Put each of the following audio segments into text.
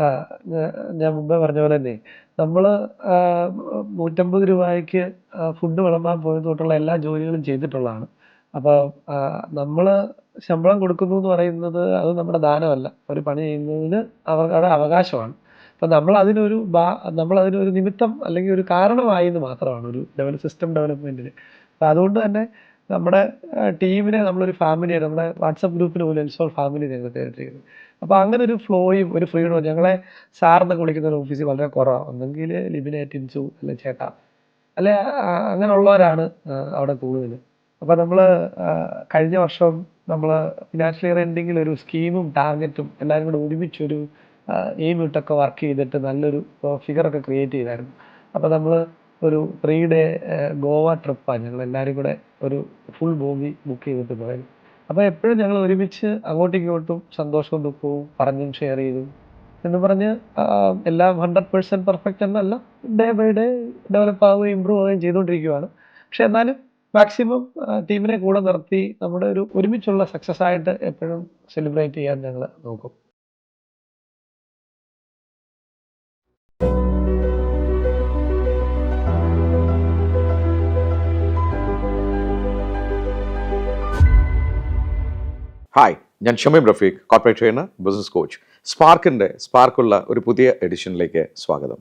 ആ, ഞാൻ മുമ്പേ പറഞ്ഞ പോലെ തന്നെ നമ്മള് ₹150ക്ക് ഫുഡ് വിളമ്പാൻ പോയത് തൊട്ടുള്ള എല്ലാ ജോലികളും ചെയ്തിട്ടുള്ളതാണ്. അപ്പൊ നമ്മള് ശമ്പളം കൊടുക്കുന്നു എന്ന് പറയുന്നത് അത് നമ്മുടെ ദാനമല്ല. ഒരു പണി ചെയ്യുന്നതിന് അവരുടെ അവകാശമാണ്. അപ്പൊ നമ്മളതിനൊരു നിമിത്തം അല്ലെങ്കിൽ ഒരു കാരണമായി എന്ന് മാത്രമാണ് ഒരു സിസ്റ്റം ഡെവലപ്മെന്റിന്. അപ്പൊ അതുകൊണ്ട് തന്നെ നമ്മുടെ ടീമിനെ നമ്മളൊരു ഫാമിലിയായിട്ട് നമ്മുടെ വാട്സപ്പ് ഗ്രൂപ്പിന് പോലും എൽസോൾ ഫാമിലി ചെയ്തിരിക്കുന്നത്. അപ്പൊ അങ്ങനെ ഒരു ഫ്ലോയും ഒരു ഫ്രീഡവും ഞങ്ങളെ സാർ എന്നൊക്കെ വിളിക്കുന്ന ഒരു ഓഫീസിൽ വളരെ കുറവാണ്. ഒന്നെങ്കിൽ ലിബിനെ, ടിൻസു, അല്ലെ ചേട്ടാ, അല്ലെ അങ്ങനെയുള്ളവരാണ് അവിടെ കൂടുതൽ. അപ്പൊ നമ്മള് കഴിഞ്ഞ വർഷം നമ്മള് ഫിനാൻഷ്യൽ ഇയർ എൻഡിങ്ങിൽ ഒരു സ്കീമും ടാർഗറ്റും എല്ലാവരും കൂടെ ഒരുമിച്ചൊരു എയിം ഇട്ടൊക്കെ വർക്ക് ചെയ്തിട്ട് നല്ലൊരു ഫിഗറൊക്കെ ക്രിയേറ്റ് ചെയ്തായിരുന്നു. അപ്പൊ നമ്മള് ഒരു 3 ഡേ ഗോവ ട്രിപ്പാണ് ഞങ്ങൾ എല്ലാവരും കൂടെ ഒരു ഫുൾ ബോഗി ബുക്ക് ചെയ്തിട്ട് പോയത്. അപ്പൊ എപ്പോഴും ഞങ്ങൾ ഒരുമിച്ച് അങ്ങോട്ടും ഇങ്ങോട്ടും സന്തോഷവും ദുഃഖവും പറഞ്ഞും ഷെയർ ചെയ്തും എന്ന് പറഞ്ഞ് എല്ലാം 100% പെർഫെക്റ്റ് എന്നല്ല, ഡേ ബൈ ഡേ ഡെവലപ്പ് ആവുകയും ഇമ്പ്രൂവ് ആവുകയും ചെയ്തുകൊണ്ടിരിക്കുകയാണ്. പക്ഷെ എന്നാലും മാക്സിമം ടീമിനെ കൂടെ നിർത്തി നമ്മുടെ ഒരു ഒരുമിച്ചുള്ള സക്സസ് ആയിട്ട് എപ്പോഴും സെലിബ്രേറ്റ് ചെയ്യാൻ ഞങ്ങൾ നോക്കും. ഹായ്, ഞാൻ Shameem Rafeeq, corporate trainer, business coach. സ്പാർക്കുള്ള ഒരു പുതിയ എഡിഷനിലേക്ക് സ്വാഗതം.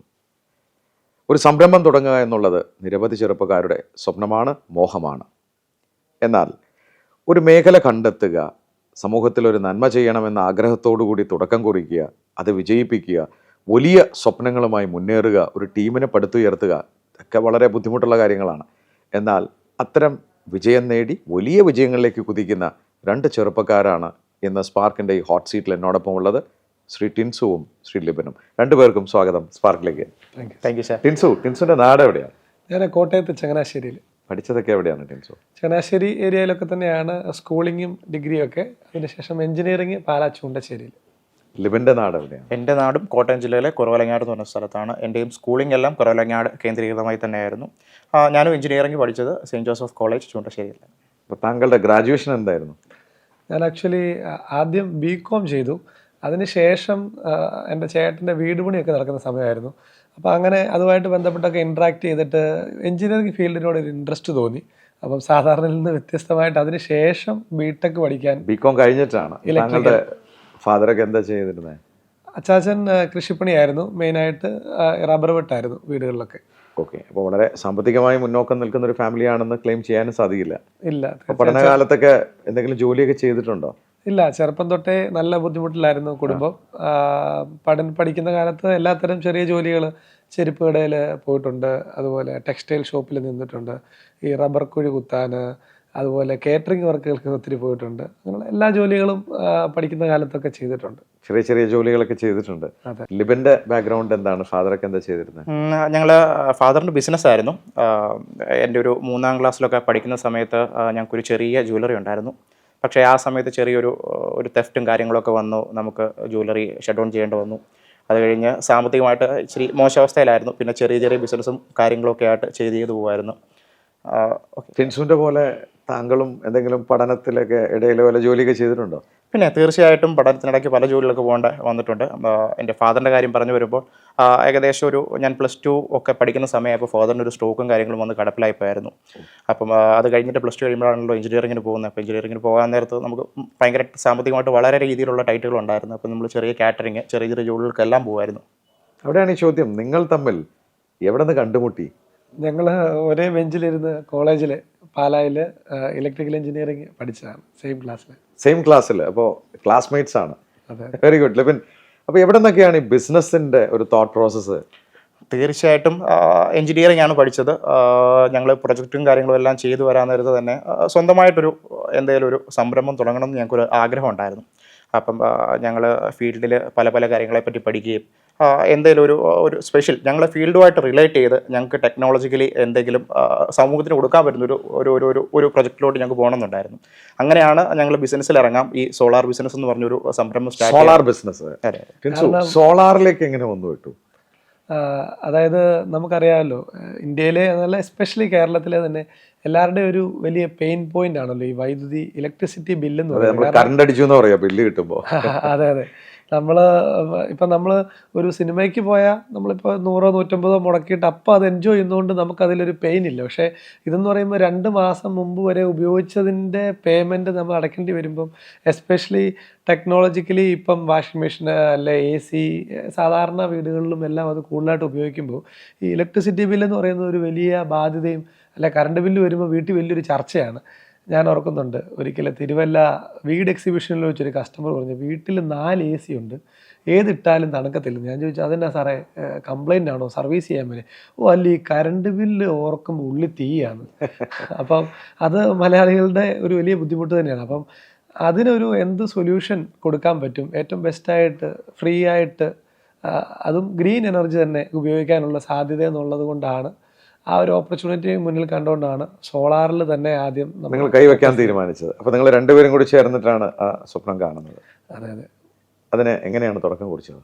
ഒരു സംരംഭം തുടങ്ങുക എന്നുള്ളത് നിരവധി ചെറുപ്പക്കാരുടെ സ്വപ്നമാണ്, മോഹമാണ്. എന്നാൽ ഒരു മേഖല കണ്ടെത്തുക, സമൂഹത്തിൽ ഒരു നന്മ ചെയ്യണമെന്ന ആഗ്രഹത്തോടു കൂടി തുടക്കം കുറിക്കുക, അത് വിജയിപ്പിക്കുക, വലിയ സ്വപ്നങ്ങളുമായി മുന്നേറുക, ഒരു ടീമിനെ പടുത്തുയർത്തുക, ഒക്കെ വളരെ ബുദ്ധിമുട്ടുള്ള കാര്യങ്ങളാണ്. എന്നാൽ അത്തരം വിജയം നേടി വലിയ വിജയങ്ങളിലേക്ക് കുതിക്കുന്ന 2 ചെറുപ്പക്കാരാണ് ഇന്ന് സ്പാർക്കിൻ്റെ ഈ ഹോട്ട് സീറ്റിൽ എന്നോടൊപ്പം ഉള്ളത്. ശ്രീ ടിൻസുവും ശ്രീ ലിബിനും. 2 പേർക്കും സ്വാഗതം സ്പാർക്കിലേക്ക്. Thank you sir. ടിൻസുവിൻ്റെ നാട് എവിടെയാണ്? ഞാൻ കോട്ടയത്ത് ചങ്ങനാശ്ശേരിയിൽ. പഠിച്ചതൊക്കെ എവിടെയാണ് ടിൻസു? ചങ്ങനാശ്ശേരി ഏരിയയിലൊക്കെ തന്നെയാണ് സ്കൂളിങ്ങും ഡിഗ്രിയും ഒക്കെ. അതിനുശേഷം എഞ്ചിനീയറിംഗ് പാലാ ചൂണ്ടശ്ശേരിയിൽ. ലിബിൻ്റെ നാട് എവിടെയാണ്? എൻ്റെ നാടും കോട്ടയം ജില്ലയിലെ കുറവലങ്ങാട് എന്ന് പറഞ്ഞ സ്ഥലത്താണ്. എൻ്റെയും സ്കൂളിംഗ് എല്ലാം കുറവലങ്ങാട് കേന്ദ്രീകൃതമായി തന്നെയായിരുന്നു. ഞാനും എഞ്ചിനീയറിംഗ് പഠിച്ചത് സെയിൻറ്റ് ജോസഫ് കോളേജ് ചൂണ്ടശ്ശേരിയിലാണ്. അപ്പോൾ താങ്കളുടെ ഗ്രാജുവേഷൻ എന്തായിരുന്നു? ഞാൻ ആക്ച്വലി ആദ്യം BCom ചെയ്തു. അതിനുശേഷം എൻ്റെ ചേട്ടൻ്റെ വീട് പണിയൊക്കെ നടക്കുന്ന സമയമായിരുന്നു. അപ്പോൾ അങ്ങനെ അതുമായിട്ട് ബന്ധപ്പെട്ടൊക്കെ ഇൻട്രാക്ട് ചെയ്തിട്ട് എഞ്ചിനീയറിംഗ് ഫീൽഡിനോട് ഒരു ഇൻട്രസ്റ്റ് തോന്നി. അപ്പം സാധാരണയിൽ നിന്ന് വ്യത്യസ്തമായിട്ട് അതിനുശേഷം BTech പഠിക്കാൻ. BCom കഴിഞ്ഞിട്ടാണ്. താങ്കളുടെ ഫാദറൊക്കെ എന്താ ചെയ്തിരുന്നത്? അച്ചാച്ചൻ കൃഷിപ്പണിയായിരുന്നു, മെയിനായിട്ട് റബ്ബർ വെട്ടായിരുന്നു വീടുകളിലൊക്കെ. ഓക്കെ, അപ്പോൾ വളരെ സാമ്പത്തികമായി മുന്നോക്കം നിൽക്കുന്ന ഒരു ഫാമിലിയാണെന്ന് ക്ലെയിം ചെയ്യാനും സാധിക്കില്ല. ഇല്ല. പഠനകാലത്തൊക്കെ എന്തെങ്കിലും ജോലിയൊക്കെ ചെയ്തിട്ടുണ്ടോ? ഇല്ല, ചെറുപ്പം തൊട്ടേ നല്ല ബുദ്ധിമുട്ടിലായിരുന്നു കുടുംബം. പഠിക്കുന്ന കാലത്ത് എല്ലാത്തരം ചെറിയ ജോലികൾ, ചെരുപ്പ് കടയിൽ പോയിട്ടുണ്ട്, അതുപോലെ ടെക്സ്റ്റൈൽ ഷോപ്പിൽ നിന്നിട്ടുണ്ട്, ഈ റബ്ബർ കുഴി കുത്താൻ, അതുപോലെ കേറ്ററിംഗ് വർക്കുകൾക്ക് ഒത്തിരി പോയിട്ടുണ്ട്. അങ്ങനെയുള്ള എല്ലാ ജോലികളും പഠിക്കുന്ന കാലത്തൊക്കെ ചെയ്തിട്ടുണ്ട്. ചെറിയ ചെറിയ ജോലികളൊക്കെ ചെയ്തിട്ടുണ്ട്. ലിബിന്റെ ബാക്ക്ഗ്രൗണ്ട് എന്താണ്? ഫാദറൊക്കെ എന്താ ചെയ്തിരുന്നത്? ഞങ്ങൾ ഫാദറിൻ്റെ ബിസിനസ് ആയിരുന്നു. എൻ്റെ ഒരു 3ാം ക്ലാസ്സിലൊക്കെ പഠിക്കുന്ന സമയത്ത് ഞങ്ങൾക്കൊരു ചെറിയ ജ്വല്ലറി ഉണ്ടായിരുന്നു. പക്ഷേ ആ സമയത്ത് ചെറിയൊരു തെഫ്റ്റും കാര്യങ്ങളൊക്കെ വന്നു. നമുക്ക് ജ്വല്ലറി ഷട്ട് ഡൗൺ ചെയ്യേണ്ടി വന്നു. അത് കഴിഞ്ഞ് സാമ്പത്തികമായിട്ട് ഇച്ചിരി മോശാവസ്ഥയിലായിരുന്നു. പിന്നെ ചെറിയ ചെറിയ ബിസിനസ്സും കാര്യങ്ങളൊക്കെ ആയിട്ട് ചെയ്തു പോകുമായിരുന്നു. ടിൻസുവിൻ്റെ പോലെ താങ്കളും എന്തെങ്കിലും പഠനത്തിലൊക്കെ ഇടയിൽ വല്ല ജോലിയൊക്കെ ചെയ്തിട്ടുണ്ടോ? പിന്നെ തീർച്ചയായിട്ടും പഠനത്തിനിടയ്ക്ക് പല ജോലികളൊക്കെ വന്നിട്ടുണ്ട്. എൻ്റെ ഫാദറിൻ്റെ കാര്യം പറഞ്ഞു വരുമ്പോൾ ഏകദേശം ഞാൻ +2 ഒക്കെ പഠിക്കുന്ന സമയമായപ്പോൾ ഫാദറിൻ്റെ ഒരു സ്ട്രോക്കും കാര്യങ്ങളും വന്ന് കിടപ്പിലായിപ്പോയായിരുന്നു. അപ്പം അത് കഴിഞ്ഞിട്ട് +2 കഴിയുമ്പോഴാണല്ലോ എഞ്ചിനീയറിങ്ങിന് പോകുന്നത്. അപ്പോൾ എഞ്ചിനീയറിങ്ങിന് പോകാൻ നേരത്ത് നമുക്ക് ഭയങ്കര സാമ്പത്തികമായിട്ട് വളരെ രീതിയിലുള്ള ടൈറ്റുകളുണ്ടായിരുന്നു. അപ്പോൾ നമ്മൾ ചെറിയ കാറ്ററിങ്, ചെറിയ ചെറിയ ജോലികൾക്കെല്ലാം പോകുമായിരുന്നു. അവിടെയാണ് ഈ ചോദ്യം, നിങ്ങൾ തമ്മിൽ എവിടെ നിന്ന് കണ്ടുമുട്ടി? ഞങ്ങൾ ഒരേ ബെഞ്ചിലിരുന്ന് കോളേജിൽ പാലായിൽ ഇലക്ട്രിക്കൽ എഞ്ചിനീയറിംഗ് പഠിച്ചതാണ്. സെയിം ക്ലാസ്സിൽ. അപ്പോൾ ക്ലാസ്മേറ്റ്സ് ആണ്. Very good. ലിബിൻ, അപ്പോൾ എവിടെ നിന്നൊക്കെയാണ് ഈ ബിസിനസ്സിൻ്റെ ഒരു തോട്ട് പ്രോസസ്സ്? തീർച്ചയായിട്ടും എഞ്ചിനീയറിംഗ് ആണ് പഠിച്ചത്. ഞങ്ങൾ പ്രൊജക്റ്റും കാര്യങ്ങളും എല്ലാം ചെയ്തു വരാൻ നേരത്ത് തന്നെ സ്വന്തമായിട്ടൊരു എന്തെങ്കിലും ഒരു സംരംഭം തുടങ്ങണം എന്ന് ഞങ്ങൾക്കൊരു ആഗ്രഹം ഉണ്ടായിരുന്നു. അപ്പം ഞങ്ങൾ ഫീൽഡിൽ പല പല കാര്യങ്ങളെപ്പറ്റി പഠിക്കുകയും എന്തെങ്കിലും ഒരു സ്പെഷ്യൽ ഞങ്ങളെ ഫീൽഡുമായിട്ട് റിലേറ്റ് ചെയ്ത് ഞങ്ങൾക്ക് ടെക്നോളജിക്കലി എന്തെങ്കിലും സമൂഹത്തിന് കൊടുക്കാൻ പറ്റുന്ന ഒരു പ്രൊജക്റ്റിലോട്ട് ഞങ്ങൾക്ക് പോകണമെന്നുണ്ടായിരുന്നു. അങ്ങനെയാണ് ഞങ്ങൾ ബിസിനസ്സിൽ ഇറങ്ങാം. ഈ സോളാർ ബിസിനസ് എന്ന് പറഞ്ഞൊരു സംരംഭം സ്റ്റാർട്ട്. Solar business. സോളാറിലേക്ക് എങ്ങനെ വന്നു വിട്ടു? അതായത് നമുക്കറിയാമല്ലോ, ഇന്ത്യയിലെ അതല്ല എസ്പെഷ്യലി കേരളത്തിലെ തന്നെ എല്ലാവരുടെയും ഒരു വലിയ പെയിൻ പോയിന്റ് ആണല്ലോ ഈ വൈദ്യുതി, ഇലക്ട്രിസിറ്റി ബില്ലെന്ന് പറയുന്നത്. കറണ്ട് അടിച്ചു എന്ന് പറയാം ബില്ല് കിട്ടുമ്പോൾ. അതെ. നമ്മൾ ഒരു സിനിമയ്ക്ക് പോയാൽ നമ്മളിപ്പോൾ 100-150 മുടക്കിയിട്ട് അപ്പോൾ അത് എൻജോയ് ചെയ്യുന്നതുകൊണ്ട് നമുക്കതിലൊരു പെയിൻ ഇല്ല. പക്ഷേ ഇതെന്ന് പറയുമ്പോൾ 2 മാസം മുമ്പ് വരെ ഉപയോഗിച്ചതിൻ്റെ പേയ്മെൻറ്റ് നമ്മൾ അടയ്ക്കേണ്ടി വരുമ്പം, എസ്പെഷ്യലി ടെക്നോളജിക്കലി ഇപ്പം വാഷിംഗ് മെഷീൻ അല്ലെ AC സാധാരണ വീടുകളിലും എല്ലാം അത് കൂടുതലായിട്ട് ഉപയോഗിക്കുമ്പോൾ ഈ ഇലക്ട്രിസിറ്റി ബില്ലെന്ന് പറയുന്നത് ഒരു വലിയ ബാധ്യതയും, അല്ലെ കറണ്ട് ബില്ല് വരുമ്പോൾ വീട്ടിൽ വലിയൊരു ചർച്ചയാണ്. ഞാൻ ഓർക്കുന്നുണ്ട് ഒരിക്കലും തിരുവല്ല വീട് എക്സിബിഷനിൽ വെച്ചൊരു കസ്റ്റമർ പറഞ്ഞു, വീട്ടിൽ 4 AC ഉണ്ട്, ഏതിട്ടാലും തണുക്കത്തില്ല. ഞാൻ ചോദിച്ചു അതെന്നാ സാറേ, കംപ്ലൈൻ്റ് ആണോ, സർവീസ് ചെയ്യാൻ പറ്റും? ഓ അല്ല, ഈ കറണ്ട് ബില്ല് ഓർക്കുമ്പോൾ ഉള്ളിൽ തീയാണ്. അപ്പം അത് മലയാളികളുടെ ഒരു വലിയ ബുദ്ധിമുട്ട് തന്നെയാണ്. അപ്പം അതിനൊരു എന്ത് സൊല്യൂഷൻ കൊടുക്കാൻ പറ്റും ഏറ്റവും ബെസ്റ്റായിട്ട്, ഫ്രീ ആയിട്ട്, അതും ഗ്രീൻ എനർജി തന്നെ ഉപയോഗിക്കാനുള്ള സാധ്യത എന്നുള്ളത് കൊണ്ടാണ്, ആ ഒരു ഓപ്പർച്യൂണിറ്റി മുന്നിൽ കണ്ടുകൊണ്ടാണ് സോളാറിൽ തന്നെ ആദ്യം നിങ്ങൾ കൈവയ്ക്കാൻ തീരുമാനിച്ചത്. അപ്പോൾ നിങ്ങൾ രണ്ടുപേരും കൂടി ചേർന്നിട്ടാണ് ആ സ്വപ്നം കാണുന്നത്. അതെ അതെ. അതിന് എങ്ങനെയാണ് തുടക്കം കുറിച്ചത്?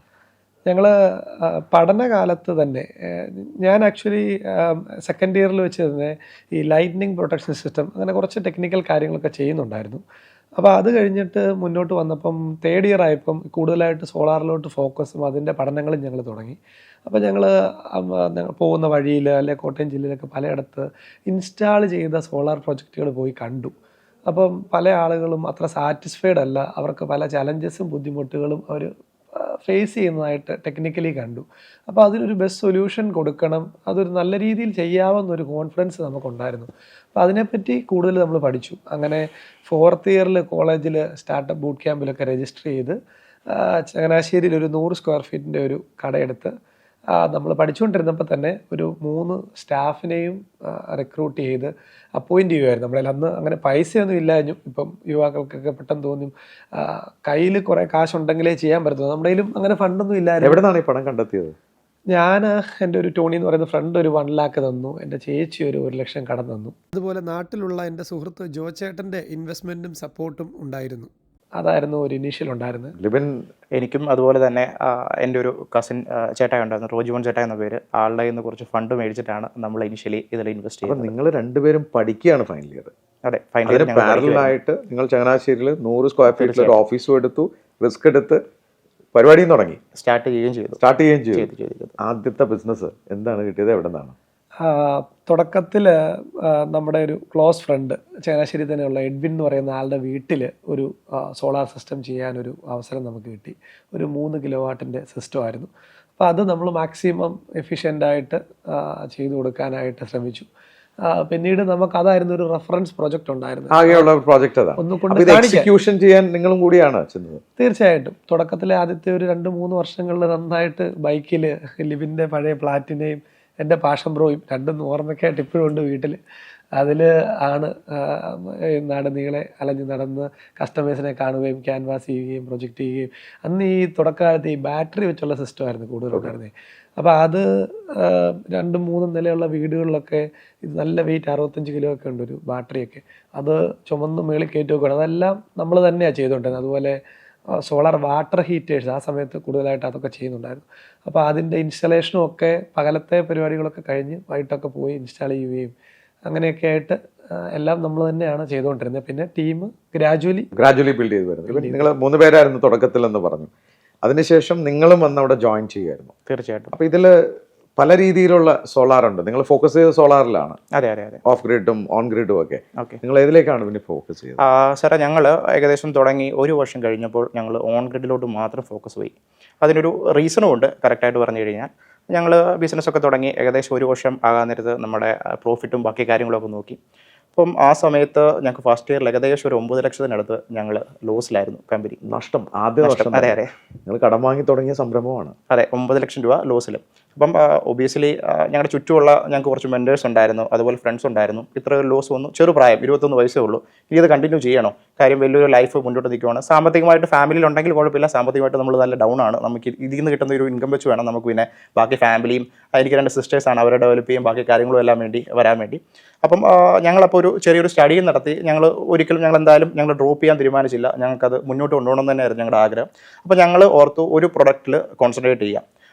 ഞങ്ങൾ പഠനകാലത്ത് തന്നെ, ഞാൻ ആക്ച്വലി സെക്കൻഡ് ഇയറിൽ വെച്ച് തന്നെ ഈ ലൈറ്റ്നിങ് പ്രൊട്ടക്ഷൻ സിസ്റ്റം അങ്ങനെ കുറച്ച് ടെക്നിക്കൽ കാര്യങ്ങളൊക്കെ ചെയ്യുന്നുണ്ടായിരുന്നു. അപ്പോൾ അത് കഴിഞ്ഞിട്ട് മുന്നോട്ട് വന്നപ്പം തേർഡ് ഇയർ ആയപ്പം കൂടുതലായിട്ട് സോളാറിലോട്ട് ഫോക്കസും അതിൻ്റെ പഠനങ്ങളും ഞങ്ങൾ തുടങ്ങി. അപ്പോൾ ഞങ്ങൾ പോകുന്ന വഴിയിൽ അല്ലെ കോട്ടയം ജില്ലയിലൊക്കെ പലയിടത്ത് ഇൻസ്റ്റാൾ ചെയ്ത സോളാർ പ്രൊജക്റ്റുകൾ പോയി കണ്ടു. അപ്പം പല ആളുകളും അത്ര സാറ്റിസ്ഫൈഡ് അല്ല, അവർക്ക് പല ചലഞ്ചസും ബുദ്ധിമുട്ടുകളും അവർ ഫേസ് ചെയ്യുന്നതായിട്ട് ടെക്നിക്കലി കണ്ടു. അപ്പോൾ അതിനൊരു ബെസ്റ്റ് സൊല്യൂഷൻ കൊടുക്കണം, അതൊരു നല്ല രീതിയിൽ ചെയ്യാവുന്നൊരു കോൺഫിഡൻസ് നമുക്കുണ്ടായിരുന്നു. അപ്പോൾ അതിനെപ്പറ്റി കൂടുതൽ നമ്മൾ പഠിച്ചു. അങ്ങനെ 4th ഇയറിൽ കോളേജിൽ സ്റ്റാർട്ടപ്പ് ബൂട്ട് ക്യാമ്പിലൊക്കെ രജിസ്റ്റർ ചെയ്ത് ചങ്ങനാശ്ശേരിയിൽ ഒരു 100 സ്ക്വയർ ഫീറ്റിൻ്റെ ഒരു കടയെടുത്ത് നമ്മൾ പഠിച്ചുകൊണ്ടിരുന്നപ്പോൾ തന്നെ ഒരു 3 സ്റ്റാഫിനെയും റിക്രൂട്ട് ചെയ്ത് അപ്പോയിൻറ്റ് ചെയ്യുമായിരുന്നു. നമ്മളതിൽ അന്ന് അങ്ങനെ പൈസയൊന്നും ഇല്ലാഞ്ഞു. ഇപ്പം യുവാക്കൾക്കൊക്കെ പെട്ടെന്ന് തോന്നും കയ്യിൽ കുറേ കാശുണ്ടെങ്കിലേ ചെയ്യാൻ പറ്റുള്ളൂ. നമ്മുടെ കയ്യിലും അങ്ങനെ ഫണ്ടൊന്നും ഇല്ലായിരുന്നു. എവിടെ നിന്നാണ് ഈ പണം കണ്ടെത്തിയത്? ഞാൻ എൻ്റെ ഒരു ടോണി എന്ന് പറയുന്ന ഫ്രണ്ട് ഒരു 1 lakh തന്നു, എൻ്റെ ചേച്ചി ഒരു 1 ലക്ഷം കടം തന്നു. അതുപോലെ നാട്ടിലുള്ള എൻ്റെ സുഹൃത്ത് ജോചേട്ടൻ്റെ ഇൻവെസ്റ്റ്മെൻറ്റും സപ്പോർട്ടും ഉണ്ടായിരുന്നു. അതായിരുന്നു ഒരു ഇനീഷ്യൽ ഉണ്ടായിരുന്നത്. ലിബിൻ? എനിക്കും അതുപോലെ തന്നെ എൻ്റെ ഒരു കസിൻ ചേട്ടായി ഉണ്ടായിരുന്നു, റോജിമോൻ ചേട്ടായി എന്ന പേര്. ആളുടെ നിന്ന് കുറച്ച് ഫണ്ട് മേടിച്ചിട്ടാണ് നമ്മൾ ഇനിഷ്യലി ഇതിൽ ഇൻവെസ്റ്റ് ചെയ്യുന്നത്. നിങ്ങൾ രണ്ടുപേരും പഠിക്കുകയാണ് ഫൈനൽ ഇയർ? അതെ, ഫൈനൽ ഇയർ. പാരലായിട്ട് നിങ്ങൾ ചങ്ങനാശ്ശേരിയിൽ 100 സ്ക്വയർ ഫീറ്റിൽ ഒരു ഓഫീസും എടുത്തു, റിസ്ക് എടുത്ത് പരിപാടിയും തുടങ്ങി, സ്റ്റാർട്ട് ചെയ്യുകയും ചെയ്തു. ആദ്യത്തെ ബിസിനസ് എന്താണ് കിട്ടിയത്, എവിടെ നിന്നാണ്? തുടക്കത്തിൽ നമ്മുടെ ഒരു ക്ലോസ് ഫ്രണ്ട് ചങ്ങനാശ്ശേരി തന്നെയുള്ള എഡ്വിൻ എന്ന് പറയുന്ന ആളുടെ വീട്ടിൽ ഒരു സോളാർ സിസ്റ്റം ചെയ്യാനൊരു അവസരം നമുക്ക് കിട്ടി. ഒരു 3 കിലോവാട്ടിൻ്റെ സിസ്റ്റമായിരുന്നു. അപ്പോൾ അത് നമ്മൾ മാക്സിമം എഫിഷ്യൻ്റായിട്ട് ചെയ്തു കൊടുക്കാനായിട്ട് ശ്രമിച്ചു. പിന്നീട് നമുക്ക് അതായിരുന്നു ഒരു റെഫറൻസ് പ്രോജക്റ്റ് ഉണ്ടായിരുന്നു. ആകെയുള്ള പ്രോജക്റ്റ് അതാണ്. ഒന്നുകൊണ്ട് എക്സിക്യൂഷൻ ചെയ്യാൻ നിങ്ങളും കൂടിയാണ് ചെന്നത്? തീർച്ചയായിട്ടും. തുടക്കത്തിലെ ആദ്യത്തെ ഒരു 2-3 വർഷങ്ങളിൽ നന്നായിട്ട് ബൈക്കിൽ ലിബിൻ്റെ പഴയ പ്ലാറ്റിനയും എൻ്റെ പാഷൻ ബ്രോയും രണ്ടും ഓർമ്മയ്ക്കായിട്ട് ഇപ്പോഴും ഉണ്ട് വീട്ടിൽ. അതിൽ ആണ് നാട് നീളെ അലഞ്ഞ് നടന്ന് കസ്റ്റമേഴ്സിനെ കാണുകയും ക്യാൻവാസ് ചെയ്യുകയും പ്രൊജക്റ്റ് ചെയ്യുകയും. അന്ന് ഈ തുടക്കകാലത്ത് ഈ ബാറ്ററി വെച്ചുള്ള സിസ്റ്റമായിരുന്നു കൂടുതലുണ്ടായിരുന്നത്. അപ്പോൾ അത് 2-3 നിലയുള്ള വീടുകളിലൊക്കെ ഇത് നല്ല വെയിറ്റ് 65 കിലോ ഒക്കെ ഉണ്ട് ഒരു ബാറ്ററിയൊക്കെ. അത് ചുമന്ന് മേളിൽ കയറ്റി വെക്കുകയാണ്. അതെല്ലാം നമ്മൾ തന്നെയാണ് ചെയ്തുകൊണ്ടിരുന്നത്. അതുപോലെ സോളാർ വാട്ടർ ഹീറ്റേഴ്സ് ആ സമയത്ത് കൂടുതലായിട്ട് അതൊക്കെ ചെയ്യുന്നുണ്ടായിരുന്നു. അപ്പോൾ അതിൻ്റെ ഇൻസ്റ്റലേഷനും ഒക്കെ പകലത്തെ പരിപാടികളൊക്കെ കഴിഞ്ഞ് വൈകിട്ടൊക്കെ പോയി ഇൻസ്റ്റാൾ ചെയ്യുകയും അങ്ങനെയൊക്കെ ആയിട്ട് എല്ലാം നമ്മൾ തന്നെയാണ് ചെയ്തുകൊണ്ടിരുന്നത്. പിന്നെ ടീം ഗ്രാജുവലി ബിൽഡ് ചെയ്ത് വരുന്നത്. നിങ്ങൾ 3 പേരായിരുന്നു തുടക്കത്തിൽ എന്ന് പറഞ്ഞു, അതിനുശേഷം നിങ്ങളും വന്ന് അവിടെ ജോയിൻ ചെയ്യുമായിരുന്നു? തീർച്ചയായിട്ടും. അപ്പോൾ ഇതിൽ പല രീതിയിലുള്ള സോളാർ ഉണ്ട്. നിങ്ങൾ ഫോക്കസ് ചെയ്ത സോളാറിലാണ്? അതെ. ഓഫ് ഗ്രിഡും ഓൺ ഗ്രിഡും ഒക്കെ. നിങ്ങൾ ഏതിലേക്കാണ് പിന്നെ ഫോക്കസ് ചെയ്തത്? സാറേ, ഞങ്ങൾ ഏകദേശം തുടങ്ങി 1 വർഷം കഴിഞ്ഞപ്പോൾ ഞങ്ങൾ ഓൺ ഗ്രിഡിലോട്ട് മാത്രം ഫോക്കസ് പോയി. അതിനൊരു റീസണും ഉണ്ട്. കറക്റ്റായിട്ട് പറഞ്ഞു കഴിഞ്ഞാൽ ഞങ്ങൾ ബിസിനസ്സൊക്കെ തുടങ്ങി ഏകദേശം 1 വർഷം ആകാൻ നേരത്ത് നമ്മുടെ പ്രോഫിറ്റും ബാക്കി കാര്യങ്ങളൊക്കെ നോക്കി. അപ്പം ആ സമയത്ത് ഞങ്ങൾക്ക് ഫസ്റ്റ് ഇയറിൽ ഏകദേശം ഒരു 9 ലക്ഷത്തിനടുത്ത് ഞങ്ങൾ ലോസിലായിരുന്നു കമ്പനി. നഷ്ടം? ആദ്യ വർഷം? അതെ. നിങ്ങൾ കടം വാങ്ങി തുടങ്ങിയ സംരംഭമാണ്? അതെ, 9 ലക്ഷം രൂപ ലോസിൽ. അപ്പം ഒബിയസ്ലി ഞങ്ങളുടെ ചുറ്റുമുള്ള ഞങ്ങൾക്ക് കുറച്ച് മെൻറ്റേഴ്സ് ഉണ്ടായിരുന്നു, അതുപോലെ ഫ്രണ്ട്സ് ഉണ്ടായിരുന്നു. ഇത്ര ഒരു ലോസ് വന്നു, ചെറുപ്രായം 21 വയസ്സേ ഉള്ളൂ. ഇനി ഇത് കണ്ടിന്യൂ ചെയ്യണോ? കാര്യം വലിയൊരു ലൈഫ് മുന്നോട്ട് നിൽക്കുവാണ്. സാമ്പത്തികമായിട്ട് ഫാമിലിയിൽ ഉണ്ടെങ്കിൽ കുഴപ്പമില്ല, സാമ്പത്തികമായിട്ട് നമ്മൾ നല്ല ഡൗൺ ആണ്. നമുക്ക് ഇതിൽ നിന്ന് കിട്ടുന്ന ഒരു ഇൻകം വെച്ച് വേണം നമുക്ക് പിന്നെ ബാക്കി ഫാമിലിയും, എനിക്ക് 2 സിസ്റ്റേഴ്സാണ്, അവരെ ഡെവലപ്പ് ചെയ്യും, ബാക്കി കാര്യങ്ങളും എല്ലാം വരാൻ വേണ്ടി. അപ്പം ഞങ്ങളപ്പോൾ ഒരു ചെറിയൊരു സ്റ്റഡിയും നടത്തി. ഒരിക്കലും ഞങ്ങൾ ഡ്രോപ്പ് ചെയ്യാൻ തീരുമാനിച്ചില്ല. ഞങ്ങൾക്കത് മുന്നോട്ട് കൊണ്ടുപോകണം തന്നെയായിരുന്നു ഞങ്ങളുടെ ആഗ്രഹം. അപ്പോൾ ഞങ്ങൾ ഓർത്തു ഒരു പ്രൊഡക്റ്റിൽ കോൺസെൻട്രേറ്റ് ചെയ്യാം.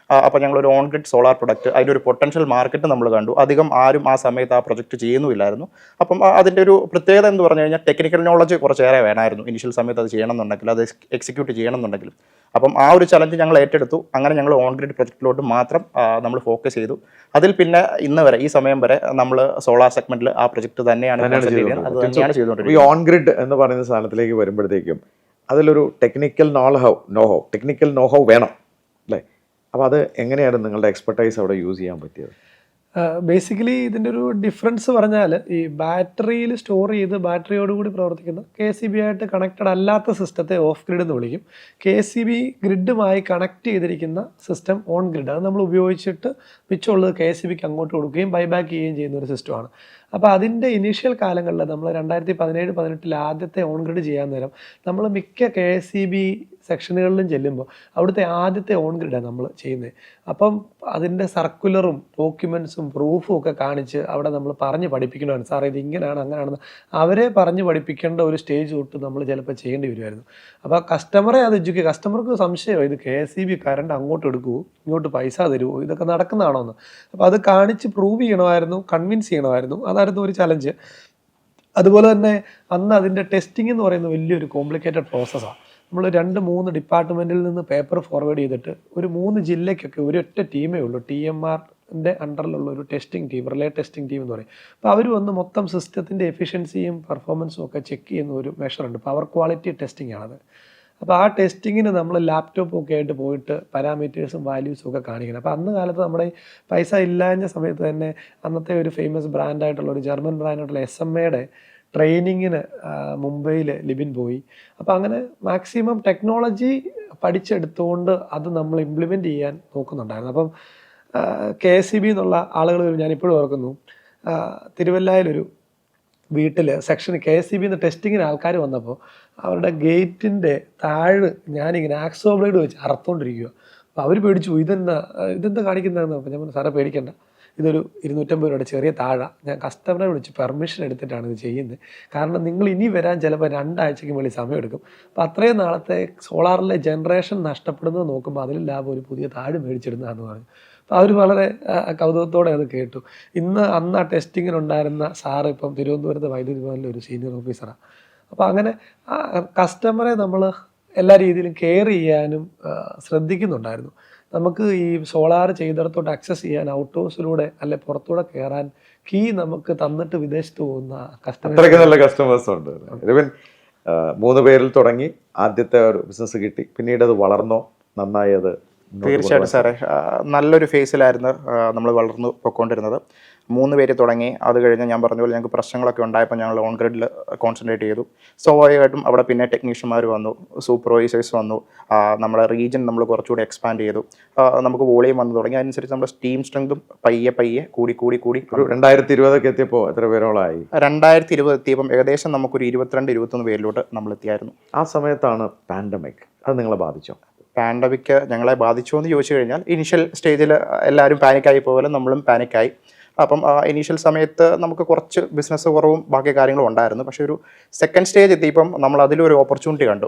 അപ്പോൾ ഞങ്ങളൊരു ഓൺ ഗ്രിഡ് സോളാർ പ്രൊഡക്റ്റ്, അതിൻ്റെ ഒരു പൊട്ടൻഷ്യൽ മാർക്കറ്റ് നമ്മൾ കണ്ടു. അധികം ആരും ആ സമയത്ത് ആ പ്രൊജക്റ്റ് ചെയ്യുന്നുമില്ലായിരുന്നു. അപ്പം അതിൻ്റെ ഒരു പ്രത്യേകത എന്ന് പറഞ്ഞു കഴിഞ്ഞാൽ ടെക്നിക്കൽ നോളജ് കുറച്ചേറെ വേണമായിരുന്നു ഇനിഷ്യൽ സമയത്ത് അത് ചെയ്യണമെന്നുണ്ടെങ്കിൽ, അത് എക്സിക്യൂട്ട് ചെയ്യണമെന്നുണ്ടെങ്കിൽ. അപ്പം ആ ഒരു ചലഞ്ച് ഞങ്ങൾ ഏറ്റെടുത്തു. അങ്ങനെ ഞങ്ങൾ ഓൺ ഗ്രിഡ് പ്രൊജക്റ്റിലോട്ട് മാത്രം നമ്മൾ ഫോക്കസ് ചെയ്തു. അതിൽ പിന്നെ ഇന്ന് വരെ, ഈ സമയം വരെ നമ്മൾ സോളാർ സെഗ്മെന്റിൽ ആ പ്രൊജക്ട് തന്നെയാണ് ചെയ്തുകൊണ്ടിരിക്കുന്നത്. ഈ ഓൺ ഗ്രിഡ് എന്ന് പറയുന്ന സാധനത്തിലേക്ക് വരുമ്പോഴത്തേക്കും അതിലൊരു ടെക്നിക്കൽ നോ ഹൗ വേണം അല്ലേ? അപ്പോൾ അത് എങ്ങനെയാണ് നിങ്ങളുടെ എക്സ്പെർട്ടൈസ് അവിടെ യൂസ് ചെയ്യാൻ പറ്റിയത്? ബേസിക്കലി ഇതിൻ്റെ ഒരു ഡിഫറൻസ് പറഞ്ഞാൽ, ഈ ബാറ്ററിയിൽ സ്റ്റോർ ചെയ്ത് ബാറ്ററിയോടുകൂടി പ്രവർത്തിക്കുന്ന KCB ആയിട്ട് കണക്റ്റഡ് അല്ലാത്ത സിസ്റ്റത്തെ ഓഫ് ഗ്രിഡ് എന്ന് വിളിക്കും. KCB ഗ്രിഡുമായി കണക്ട് ചെയ്തിരിക്കുന്ന സിസ്റ്റം ഓൺ ഗ്രിഡ്. അത് നമ്മൾ ഉപയോഗിച്ചിട്ട് മിച്ചമുള്ളത് KCBക്ക് അങ്ങോട്ട് കൊടുക്കുകയും ബൈബാക്ക് ചെയ്യുകയും ചെയ്യുന്ന ഒരു സിസ്റ്റമാണ്. അപ്പോൾ അതിൻ്റെ ഇനീഷ്യൽ കാലങ്ങളിൽ നമ്മൾ 2017-18 ആദ്യത്തെ ഓൺ ഗ്രിഡ് ചെയ്യാൻ നേരം നമ്മൾ മിക്ക KCB സെക്ഷനുകളിലും ചെല്ലുമ്പോൾ അവിടുത്തെ ആദ്യത്തെ ഓൺ ഗ്രിഡാണ് നമ്മൾ ചെയ്യുന്നത്. അപ്പം അതിൻ്റെ സർക്കുലറും ഡോക്യുമെൻറ്റ്സും പ്രൂഫും ഒക്കെ കാണിച്ച് അവിടെ നമ്മൾ പറഞ്ഞ് പഠിപ്പിക്കണമാണ്. സാറേ ഇത് ഇങ്ങനെയാണ് അങ്ങനെയാണെന്ന് അവരെ പറഞ്ഞ് പഠിപ്പിക്കേണ്ട ഒരു സ്റ്റേജ് തൊട്ട് നമ്മൾ ചിലപ്പോൾ ചെയ്യേണ്ടി വരുമായിരുന്നു. അപ്പോൾ കസ്റ്റമറെ അത് കസ്റ്റമർക്ക് സംശയമാണ്, ഇത് KCB കറണ്ട് അങ്ങോട്ട് എടുക്കുമോ, ഇങ്ങോട്ട് പൈസ തരുമോ, ഇതൊക്കെ നടക്കുന്നതാണോ എന്ന്. അപ്പോൾ അത് കാണിച്ച് പ്രൂവ് ചെയ്യണമായിരുന്നു, കൺവിൻസ് ചെയ്യണമായിരുന്നു. അതായിരുന്നു ഒരു ചലഞ്ച്. അതുപോലെ തന്നെ അന്ന് അതിൻ്റെ ടെസ്റ്റിംഗ് എന്ന് പറയുന്നത് വലിയൊരു കോംപ്ലിക്കേറ്റഡ് പ്രോസസ്സാണ്. നമ്മൾ 2-3 ഡിപ്പാർട്ട്മെൻറ്റിൽ നിന്ന് പേപ്പർ ഫോർവേഡ് ചെയ്തിട്ട് ഒരു 3 ജില്ലയ്ക്കൊക്കെ ഒരൊറ്റ ടീമേ ഉള്ളൂ. TMRൻ്റെ അണ്ടറിലുള്ള ഒരു testing team, relay testing team എന്ന് പറയും. അപ്പോൾ അവർ വന്ന് മൊത്തം സിസ്റ്റത്തിൻ്റെ എഫിഷ്യൻസിയും പെർഫോമൻസും ഒക്കെ ചെക്ക് ചെയ്യുന്ന ഒരു മെഷറുണ്ട്. പവർ ക്വാളിറ്റി ടെസ്റ്റിംഗ് ആണത്. അപ്പോൾ ആ ടെസ്റ്റിങ്ങിന് നമ്മൾ ലാപ്ടോപ്പൊക്കെ ആയിട്ട് പോയിട്ട് പാരാമീറ്റേഴ്സും വാല്യൂസും ഒക്കെ കാണിക്കണം. അപ്പോൾ അന്ന് കാലത്ത് നമ്മുടെ പൈസ ഇല്ലാഞ്ഞ സമയത്ത് തന്നെ അന്നത്തെ ഒരു ഫേമസ് ബ്രാൻഡായിട്ടുള്ള ഒരു ജർമ്മൻ ബ്രാൻഡായിട്ടുള്ള SMAയുടെ ട്രെയിനിങ്ങിന് മുംബൈയിൽ ലിബിൻ പോയി. അപ്പോൾ അങ്ങനെ മാക്സിമം ടെക്നോളജി പഠിച്ചെടുത്തുകൊണ്ട് അത് നമ്മൾ ഇംപ്ലിമെൻറ്റ് ചെയ്യാൻ നോക്കുന്നുണ്ടായിരുന്നു. അപ്പം KCB എന്നുള്ള ആളുകൾ വരും. ഞാനിപ്പോഴും ഓർക്കുന്നു, തിരുവല്ലയിലൊരു വീട്ടിൽ സെക്ഷൻ KCB എന്ന് ടെസ്റ്റിങ്ങിന് ആൾക്കാർ വന്നപ്പോൾ അവരുടെ ഗേറ്റിൻ്റെ താഴ് ഞാനിങ്ങനെ ആക്സോ ബ്ലേഡ് വെച്ച് അറുത്തോണ്ടിരിക്കുക. അപ്പോൾ അവർ പേടിച്ചു, ഇതെന്താ കാണിക്കുന്നതെന്ന്. അപ്പോൾ ഞാൻ സാറേ പേടിക്കണ്ട, ഇതൊരു 250 രൂപയുടെ ചെറിയ താഴ, ഞാൻ കസ്റ്റമറെ വിളിച്ച് പെർമിഷൻ എടുത്തിട്ടാണ് ഇത് ചെയ്യുന്നത്. കാരണം നിങ്ങൾ ഇനി വരാൻ ചിലപ്പോൾ 2 ആഴ്ചയ്ക്ക് വേണ്ടി സമയമെടുക്കും. അപ്പോൾ അത്രയും നാളത്തെ സോളാറിലെ ജനറേഷൻ നഷ്ടപ്പെടുന്നത് നോക്കുമ്പോൾ അതിൽ ലാഭം ഒരു പുതിയ താഴ് മേടിച്ചിടുന്നതെന്ന് പറഞ്ഞു. അപ്പോൾ അവർ വളരെ കൗതുകത്തോടെ അത് കേട്ടു. അന്ന് ആ ടെസ്റ്റിങ്ങിനുണ്ടായിരുന്ന സാറ് ഇപ്പം തിരുവനന്തപുരത്ത് വൈദ്യുതി ഭവനിലെ ഒരു സീനിയർ ഓഫീസറാണ്. അപ്പോൾ അങ്ങനെ കസ്റ്റമറെ നമ്മൾ എല്ലാ രീതിയിലും കെയർ ചെയ്യാനും ശ്രദ്ധിക്കുന്നുണ്ടായിരുന്നു. നമുക്ക് ഈ സോളാർ ചെയ്തിടത്തോട്ട് ആക്സസ് ചെയ്യാൻ ഔട്ട് ഹൗസിലൂടെ അല്ലെ പുറത്തൂടെ കയറാൻ കീ നമുക്ക് തന്നിട്ട് വിദേശത്ത് പോകുന്ന നല്ല കസ്റ്റമേഴ്സ് ഉണ്ട്. 3 പേരിൽ തുടങ്ങി ആദ്യത്തെ ഒരു ബിസിനസ് കിട്ടി, പിന്നീട് അത് വളർന്നോ, നന്നായി അത്? തീർച്ചയായിട്ടും സാറേ, നല്ലൊരു ഫേസിലായിരുന്നു നമ്മൾ വളർന്നു പൊയ്ക്കൊണ്ടിരുന്നത്. 3 പേര് തുടങ്ങി. അത് കഴിഞ്ഞ് ഞാൻ പറഞ്ഞ പോലെ ഞങ്ങൾക്ക് പ്രശ്നങ്ങളൊക്കെ ഉണ്ടായപ്പോൾ ഞങ്ങൾ ഓൺ ഗ്രിഡിൽ കോൺസെൻട്രേറ്റ് ചെയ്തു. സ്വാഭാവികമായിട്ടും അവിടെ പിന്നെ ടെക്നീഷ്യന്മാർ വന്നു, സൂപ്പർവൈസേഴ്സ് വന്നു, നമ്മുടെ റീജിയൻ നമ്മൾ കുറച്ചുകൂടി എക്സ്പാൻഡ് ചെയ്തു, നമുക്ക് വോളിയം വന്നു തുടങ്ങി. അതനുസരിച്ച് നമ്മുടെ ടീം സ്ട്രെങ്തും പയ്യെ കൂടി 2020 എത്തിയപ്പോൾ എത്ര പേരോളായി? 2020 എത്തിയപ്പം ഏകദേശം നമുക്കൊരു 22-23 പേരിലോട്ട് നമ്മൾ എത്തിയായിരുന്നു. ആ സമയത്താണ് പാൻഡമിക്. അത് നിങ്ങളെ ബാധിച്ചോ? പാൻഡമിക് ഞങ്ങളെ ബാധിച്ചോ എന്ന് ചോദിച്ചു കഴിഞ്ഞാൽ ഇനീഷ്യൽ സ്റ്റേജിൽ എല്ലാവരും പാനിക്കായി പോലെ നമ്മളും പാനിക്കായി. അപ്പം ഇനീഷ്യൽ സമയത്ത് നമുക്ക് കുറച്ച് ബിസിനസ് കുറവും ബാക്കി കാര്യങ്ങളും ഉണ്ടായിരുന്നു. പക്ഷേ ഒരു സെക്കൻഡ് സ്റ്റേജ് എത്തിയപ്പം നമ്മൾ അതിലൊരു ഓപ്പർച്യൂണിറ്റി കണ്ടു.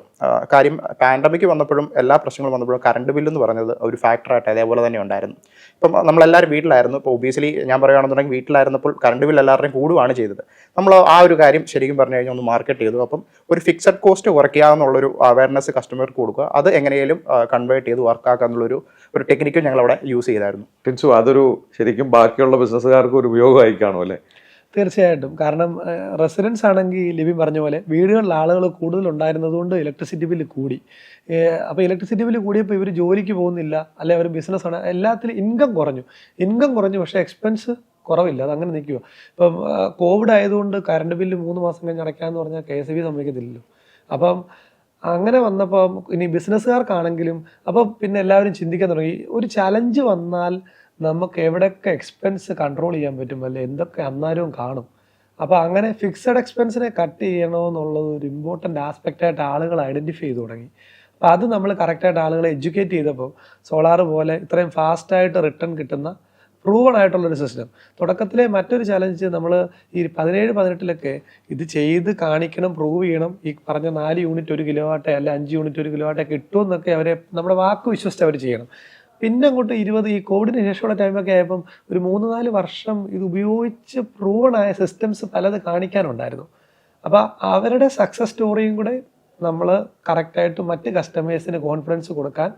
കാര്യം പാൻഡമിക് വന്നപ്പോഴും എല്ലാ പ്രശ്നങ്ങളും വന്നപ്പോഴും കറണ്ട് ബില്ലെന്ന് പറഞ്ഞത് ഒരു ഫാക്ടറായിട്ട് അതേപോലെ തന്നെ ഉണ്ടായിരുന്നു. ഇപ്പം നമ്മളെല്ലാവരും വീട്ടിലായിരുന്നു. ഇപ്പോൾ ഒബിയസ്ലി ഞാൻ പറയുകയാണെന്നുണ്ടെങ്കിൽ വീട്ടിലായിരുന്നപ്പോൾ കറണ്ട് ബില്ല് എല്ലാവരുടെയും കൂടുകയാണ് ചെയ്തത്. നമ്മൾ ആ ഒരു കാര്യം ശരിക്കും പറഞ്ഞു കഴിഞ്ഞാൽ ഒന്ന് മാർക്കറ്റ് ചെയ്തു. അപ്പം ഒരു ഫിക്സഡ് കോസ്റ്റ് കുറയ്ക്കുക എന്നുള്ളൊരു അവയർനെസ് കസ്റ്റമർക്ക് കൊടുക്കുക, അത് എങ്ങനെയും കൺവേർട്ട് ചെയ്ത് വർക്കാക്കുക എന്നുള്ളൊരു ടെക്നിക്കും ഞങ്ങളവിടെ യൂസ് ചെയ്തായിരുന്നു. ടിൻസു, അതൊരു ശരിക്കും ബാക്കിയുള്ള ബിസിനസ്സുകാർക്ക് ഒരു ഉപയോഗമായി കാണും അല്ലേ? തീർച്ചയായിട്ടും. കാരണം റെസിഡൻസ് ആണെങ്കിൽ ലിബിൻ പറഞ്ഞ പോലെ വീടുകളിൽ ആളുകൾ കൂടുതലുണ്ടായിരുന്നതുകൊണ്ട് ഇലക്ട്രിസിറ്റി ബില്ല് കൂടി. അപ്പോൾ ഇലക്ട്രിസിറ്റി ബില്ല് കൂടിയപ്പോൾ ഇവർ ജോലിക്ക് പോകുന്നില്ല, അല്ലെ അവർ ബിസിനസ്സാണ്, എല്ലാത്തിലും ഇൻകം കുറഞ്ഞു. പക്ഷേ എക്സ്പെൻസ് കുറവില്ല, അതങ്ങനെ നിൽക്കുക. ഇപ്പം കോവിഡ് ആയതുകൊണ്ട് കറണ്ട് ബില്ല് 3 മാസം കഴിഞ്ഞ് അടയ്ക്കാമെന്ന് പറഞ്ഞാൽ KCB സമ്മതിക്കത്തില്ലല്ലോ. അപ്പം അങ്ങനെ വന്നപ്പം ഇനി ബിസിനസ്സുകാർക്കാണെങ്കിലും അപ്പം പിന്നെ എല്ലാവരും ചിന്തിക്കാൻ തുടങ്ങി, ഒരു ചലഞ്ച് വന്നാൽ നമുക്ക് എവിടെയൊക്കെ എക്സ്പെൻസ് കൺട്രോൾ ചെയ്യാൻ പറ്റും, അല്ലെ എന്തൊക്കെ അന്നേരവും കാണും. അപ്പോൾ അങ്ങനെ ഫിക്സഡ് എക്സ്പെൻസിനെ കട്ട് ചെയ്യണമെന്നുള്ളത് ഒരു ഇമ്പോർട്ടൻ്റ് ആസ്പെക്റ്റായിട്ട് ആളുകൾ ഐഡൻറ്റിഫൈ ചെയ്ത് തുടങ്ങി. അപ്പോൾ അത് നമ്മൾ കറക്റ്റായിട്ട് ആളുകളെ എഡ്യൂക്കേറ്റ് ചെയ്തപ്പോൾ സോളാർ പോലെ ഇത്രയും ഫാസ്റ്റായിട്ട് റിട്ടേൺ കിട്ടുന്ന പ്രൂവൺ ആയിട്ടുള്ളൊരു സിസ്റ്റം. തുടക്കത്തിലെ മറ്റൊരു ചലഞ്ച് നമ്മൾ ഈ 17-18 ഇത് ചെയ്ത് കാണിക്കണം, പ്രൂവ് ചെയ്യണം. ഈ പറഞ്ഞ 4 യൂണിറ്റ് 1 കിലോ വാട്ടെ അല്ല 5 യൂണിറ്റ് 1 കിലോ വാട്ടെ കിട്ടുമെന്നൊക്കെ അവരെ നമ്മുടെ വാക്ക് വിശ്വസിച്ച് അവർ ചെയ്യണം. പിന്നെ അങ്ങോട്ട് 20 ഈ കോവിഡിന് ശേഷമുള്ള ടൈമൊക്കെ ആയപ്പം ഒരു 3-4 വർഷം ഇത് ഉപയോഗിച്ച് പ്രൂവണായ സിസ്റ്റംസ് പലത് കാണിക്കാനുണ്ടായിരുന്നു. അപ്പോൾ അവരുടെ സക്സസ് സ്റ്റോറിയും കൂടെ നമ്മൾ കറക്റ്റായിട്ട് മറ്റ് കസ്റ്റമേഴ്സിന് കോൺഫിഡൻസ് കൊടുക്കാൻ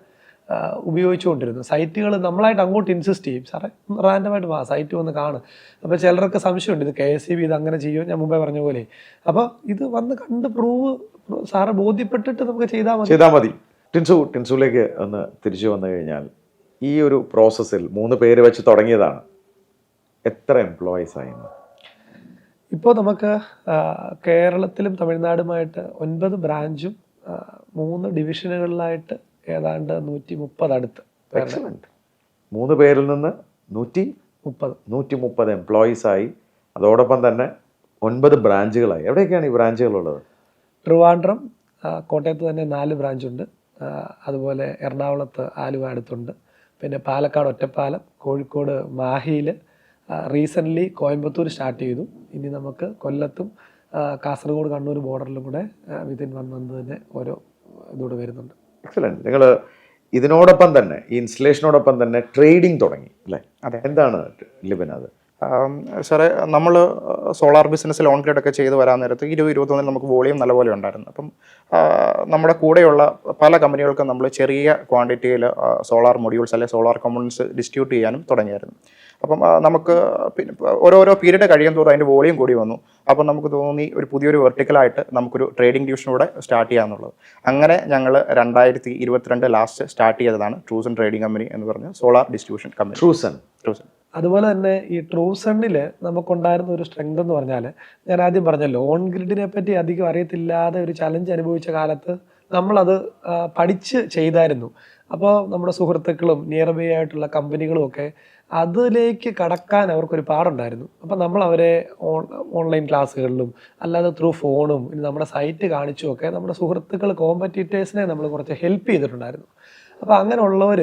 ഉപയോഗിച്ചുകൊണ്ടിരുന്നു. സൈറ്റുകൾ നമ്മളായിട്ട് അങ്ങോട്ട് ഇൻസിസ്റ്റ് ചെയ്യും, സാറേ റാൻഡമായിട്ട് സൈറ്റ് വന്ന് കാണും. അപ്പോൾ ചിലർക്ക് സംശയമുണ്ട്, ഇത് KSEB ഇത് അങ്ങനെ ചെയ്യുമോ, ഞാൻ മുമ്പേ പറഞ്ഞ പോലെ. അപ്പോൾ ഇത് വന്ന് കണ്ട് സാറ് ബോധ്യപ്പെട്ടിട്ട് നമുക്ക് ചെയ്താൽ മതി. ടിൻസുലേക്ക് ഒന്ന് തിരിച്ചു വന്നു കഴിഞ്ഞാൽ, ഈ ഒരു പ്രോസസ്സിൽ 3 പേര് വെച്ച് തുടങ്ങിയതാണ്, എത്ര എംപ്ലോയീസ് ആയിരുന്നു? ഇപ്പോൾ നമുക്ക് കേരളത്തിലും തമിഴ്നാടുമായിട്ട് 9 ബ്രാഞ്ചും 3 ഡിവിഷനുകളിലായിട്ട് ഏതാണ്ട് 130 അടുത്ത്. 3 പേരിൽ നിന്ന് 130 എംപ്ലോയീസ് ആയി. അതോടൊപ്പം തന്നെ 9 ബ്രാഞ്ചുകളായി. എവിടെയൊക്കെയാണ് ഈ ബ്രാഞ്ചുകളുള്ളത്? ട്രിവാൻഡ്രം, കോട്ടയത്ത് തന്നെ 4 ബ്രാഞ്ചുണ്ട്. അതുപോലെ എറണാകുളത്ത് ആലുവ അടുത്തുണ്ട്. പിന്നെ പാലക്കാട് ഒറ്റപ്പാലം, കോഴിക്കോട് മാഹിയിൽ, റീസെൻ്റ്ലി കോയമ്പത്തൂർ സ്റ്റാർട്ട് ചെയ്തു. ഇനി നമുക്ക് കൊല്ലത്തും കാസർഗോഡ് കണ്ണൂർ ബോർഡറിലും കൂടെ വിത്തിൻ 1 മന്ത് തന്നെ ഓരോ ഇതോടെ വരുന്നുണ്ട്. എക്സലന്റ്. നിങ്ങൾ ഇതിനോടൊപ്പം തന്നെ ഈ ഇൻസ്റ്റലേഷനോടൊപ്പം തന്നെ ട്രേഡിംഗ് തുടങ്ങി അല്ലേ? അതെ. എന്താണ് ലിബിൻ അത്? സാറേ, നമ്മൾ സോളാർ ബിസിനസ്സിൽ ഓൺ ഗ്രിഡ് ഒക്കെ ചെയ്ത് വരാൻ നേരത്ത് 2021 നമുക്ക് വോളിയം നല്ലപോലെ ഉണ്ടായിരുന്നു. അപ്പം നമ്മുടെ കൂടെയുള്ള പല കമ്പനികൾക്കും നമ്മൾ ചെറിയ ക്വാണ്ടിറ്റിയിൽ സോളാർ മൊഡ്യൂൾസ് അല്ലെങ്കിൽ സോളാർ കമ്പോണൻസ് ഡിസ്ട്രിബ്യൂട്ട് ചെയ്യാനും തുടങ്ങിയായിരുന്നു. അപ്പം നമുക്ക് പിന്നെ ഓരോരോ പീരീഡ് കഴിയുമ്പോൾ അതിൻ്റെ വോളിയം കൂടി വന്നു. അപ്പം നമുക്ക് തോന്നി ഒരു പുതിയൊരു വെർട്ടിക്കലായിട്ട് നമുക്കൊരു ട്രേഡിംഗ് ഡിവിഷനൂടെ സ്റ്റാർട്ട് ചെയ്യാമെന്നുള്ളത്. അങ്ങനെ ഞങ്ങൾ 2022 ലാസ്റ്റ് സ്റ്റാർട്ട് ചെയ്തതാണ് ട്രൂസൺ ട്രേഡിംഗ് കമ്പനി എന്ന് പറഞ്ഞ സോളാർ ഡിസ്ട്രിബ്യൂഷൻ കമ്പനി. ട്രൂസൺ. അതുപോലെ തന്നെ ഈ ട്രൂസണ്ണിൽ നമുക്കുണ്ടായിരുന്ന ഒരു സ്ട്രെങ്ത് എന്ന് പറഞ്ഞാൽ, ഞാൻ ആദ്യം പറഞ്ഞല്ലോ, ഓൺ ഗ്രിഡിനെ പറ്റി അധികം അറിയത്തില്ലാതെ ഒരു ചലഞ്ച് അനുഭവിച്ച കാലത്ത് നമ്മളത് പഠിച്ച് ചെയ്തായിരുന്നു. അപ്പോൾ നമ്മുടെ സുഹൃത്തുക്കളും നിയർ ബൈ ആയിട്ടുള്ള കമ്പനികളും ഒക്കെ അതിലേക്ക് കടക്കാൻ അവർക്കൊരു പാടുണ്ടായിരുന്നു. അപ്പം നമ്മൾ അവരെ ഓൺലൈൻ ക്ലാസ്സുകളിലും അല്ലാതെ ത്രൂ ഫോണും ഇനി നമ്മുടെ സൈറ്റ് കാണിച്ചുമൊക്കെ നമ്മുടെ സുഹൃത്തുക്കൾ കോമ്പറ്റീറ്റേഴ്സിനെ നമ്മൾ കുറച്ച് ഹെൽപ്പ് ചെയ്തിട്ടുണ്ടായിരുന്നു. അപ്പോൾ അങ്ങനെയുള്ളവർ